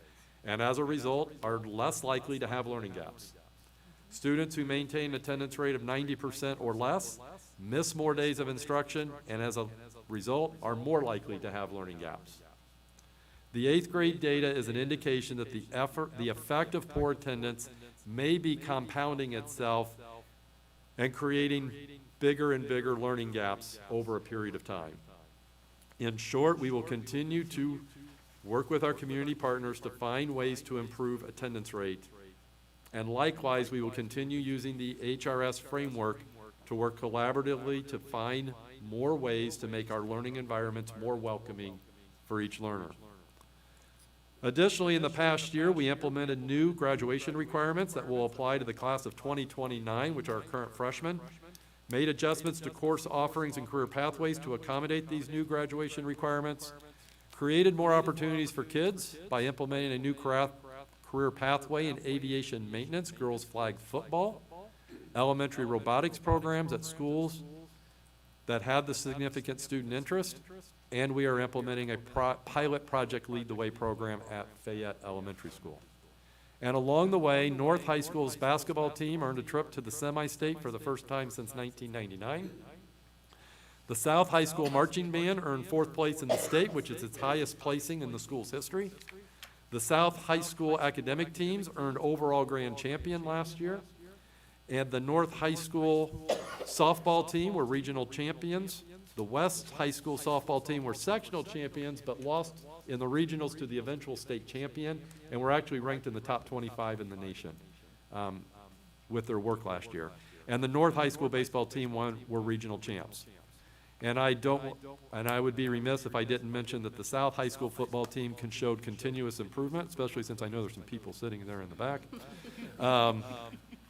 and as a result, are less likely to have learning gaps. Students who maintain an attendance rate of 90% or less miss more days of instruction, and as a result, are more likely to have learning gaps. The 8th grade data is an indication that the effect of poor attendance may be compounding itself and creating bigger and bigger learning gaps over a period of time. In short, we will continue to work with our community partners to find ways to improve attendance rate. And likewise, we will continue using the HRS framework to work collaboratively to find more ways to make our learning environments more welcoming for each learner. Additionally, in the past year, we implemented new graduation requirements that will apply to the class of 2029, which are current freshmen, made adjustments to course offerings and career pathways to accommodate these new graduation requirements, created more opportunities for kids by implementing a new career pathway in aviation maintenance, girls flag football, elementary robotics programs at schools that have the significant student interest, and we are implementing a pilot Project Lead the Way program at Fayette Elementary School. And along the way, North High School's basketball team earned a trip to the semi-state for the first time since 1999. The South High School marching band earned 4th place in the state, which is its highest placing in the school's history. The South High School academic teams earned overall grand champion last year. And the North High School softball team were regional champions. The West High School softball team were sectional champions, but lost in the regionals to the eventual state champion, and were actually ranked in the top 25 in the nation with their work last year. And the North High School baseball team were regional champs. And I would be remiss if I didn't mention that the South High School football team showed continuous improvement, especially since I know there's some people sitting there in the back.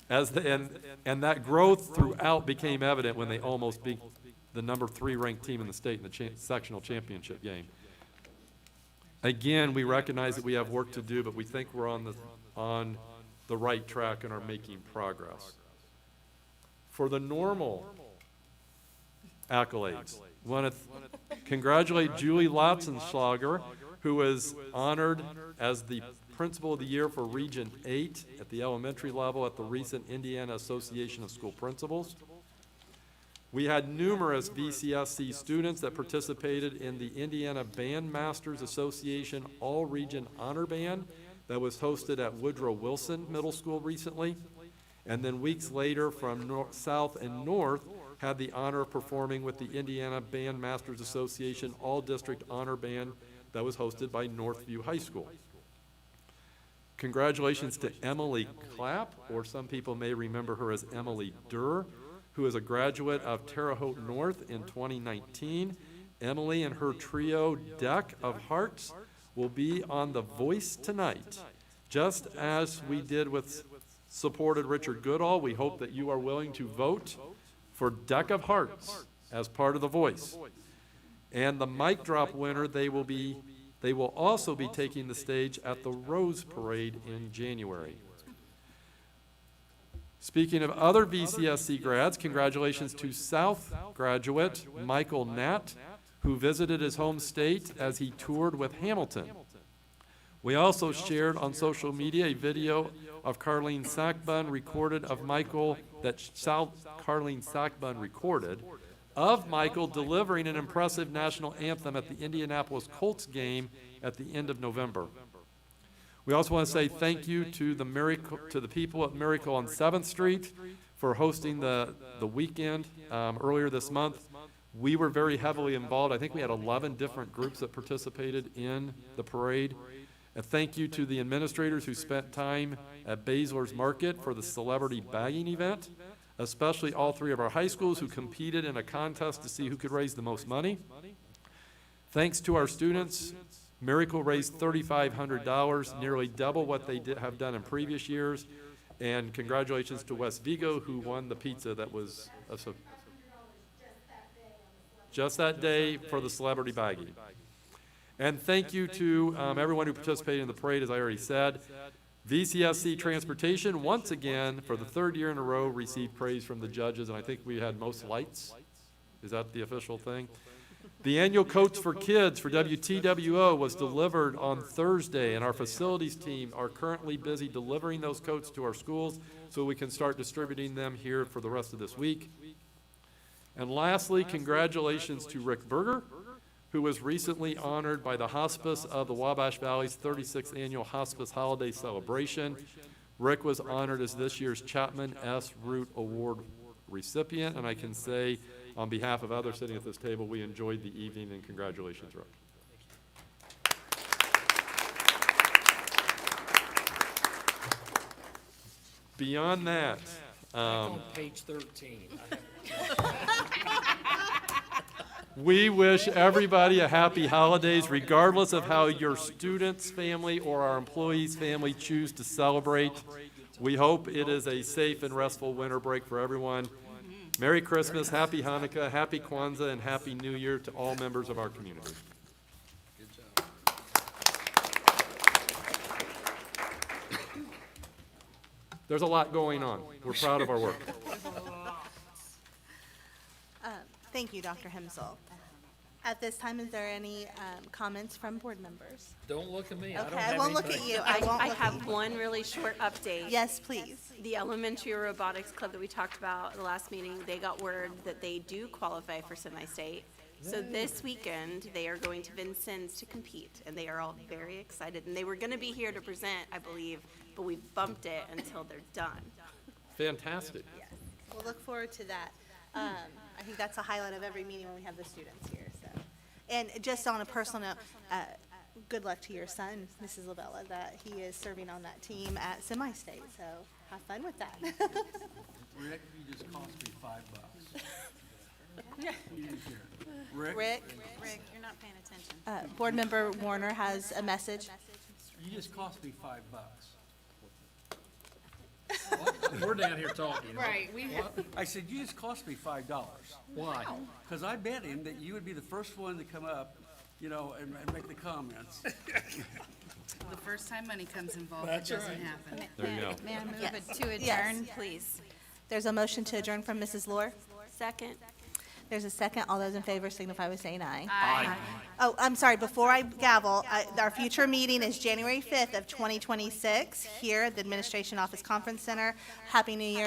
And that growth throughout became evident when they almost beat the number 3 ranked team in the state in the sectional championship game. Again, we recognize that we have work to do, but we think we're on the right track and are making progress. For the normal accolades, I want to congratulate Julie Latzenschlager, who was honored as the Principal of the Year for Region 8 at the elementary level at the recent Indiana Association of School Principals. We had numerous VCSC students that participated in the Indiana Band Masters Association All-Region Honor Band that was hosted at Woodrow Wilson Middle School recently. And then weeks later, from South and North, had the honor of performing with the Indiana Band Masters Association All-District Honor Band that was hosted by Northview High School. Congratulations to Emily Clapp, or some people may remember her as Emily Durr, who is a graduate of Terre Haute North in 2019. Emily and her trio, Deck of Hearts, will be on The Voice tonight. Just as we did with supported Richard Goodall, we hope that you are willing to vote for Deck of Hearts as part of The Voice. And the mic drop winner, they will also be taking the stage at the Rose Parade in January. Speaking of other VCSC grads, congratulations to South graduate Michael Natt, who visited his home state as he toured with Hamilton. We also shared on social media a video of Carlene Sackbun recorded of Michael, Carlene Sackbun recorded, of Michael delivering an impressive national anthem at the Indianapolis Colts game at the end of November. We also want to say thank you to the people at Miracle on 7th Street for hosting the weekend earlier this month. We were very heavily involved. I think we had 11 different groups that participated in the parade. A thank you to the administrators who spent time at Baszler's Market for the celebrity bagging event, especially all 3 of our high schools who competed in a contest to see who could raise the most money. Thanks to our students Miracle raised $3,500, nearly double what they have done in previous years. And congratulations to West Vigo, who won the pizza that was just that day for the celebrity baggie. And thank you to everyone who participated in the parade, as I already said. VCSC Transportation, once again, for the third year in a row, received praise from the judges, and I think we had most lights. Is that the official thing? The annual Coats for Kids for WTWO was delivered on Thursday, and our facilities team are currently busy delivering those coats to our schools so we can start distributing them here for the rest of this week. And lastly, congratulations to Rick Berger, who was recently honored by the Hospice of the Wabash Valley's 36th Annual Hospice Holiday Celebration. Rick was honored as this year's Chapman S. Root Award recipient, and I can say, on behalf of others sitting at this table, we enjoyed the evening, and congratulations, Rick. Beyond that, On page 13. we wish everybody a happy holidays, regardless of how your student's family or our employees' family choose to celebrate. We hope it is a safe and restful winter break for everyone. Merry Christmas, Happy Hanukkah, Happy Kwanzaa, and Happy New Year to all members of our community. There's a lot going on. We're proud of our work. Thank you, Dr. Himsel. At this time, is there any comments from board members? Don't look at me. I don't Okay, have I won't look anything. at you. I won't I look at have you. one really short update. Yes, please. The elementary robotics club that we talked about at the last meeting, they got word that they do qualify for semi-state. So this weekend, they are going to Vincennes to compete, and they are all very excited. And they were gonna be here to present, I believe, but we bumped it until they're done. Fantastic. Yes, we'll look forward to that. I think that's a highlight of every meeting when we have the students here, so. And just on a personal note, good luck to your son, Mrs. Labella, that he is serving on that team at semi-state, so have fun with that. Rick, you just cost me $5. You didn't hear it. Rick, you're not paying attention. Board Member Warner has a message. You just cost me $5. We're down here talking. Right, we have, I said, you just cost me $5. Why? Because I bet him that you would be the first one to come up, you know, and make the comments. The first time money comes involved, it That's doesn't right. happen. There you go. May I move Yes. it to adjourn, Yes. please? There's a motion to adjourn from Mrs. Lore. Second. There's a second. All those in favor signify by saying aye. Aye. Oh, I'm sorry, before I gavel, our future meeting is January 5th of 2026 here at the Administration Office Conference Center. Happy New Year.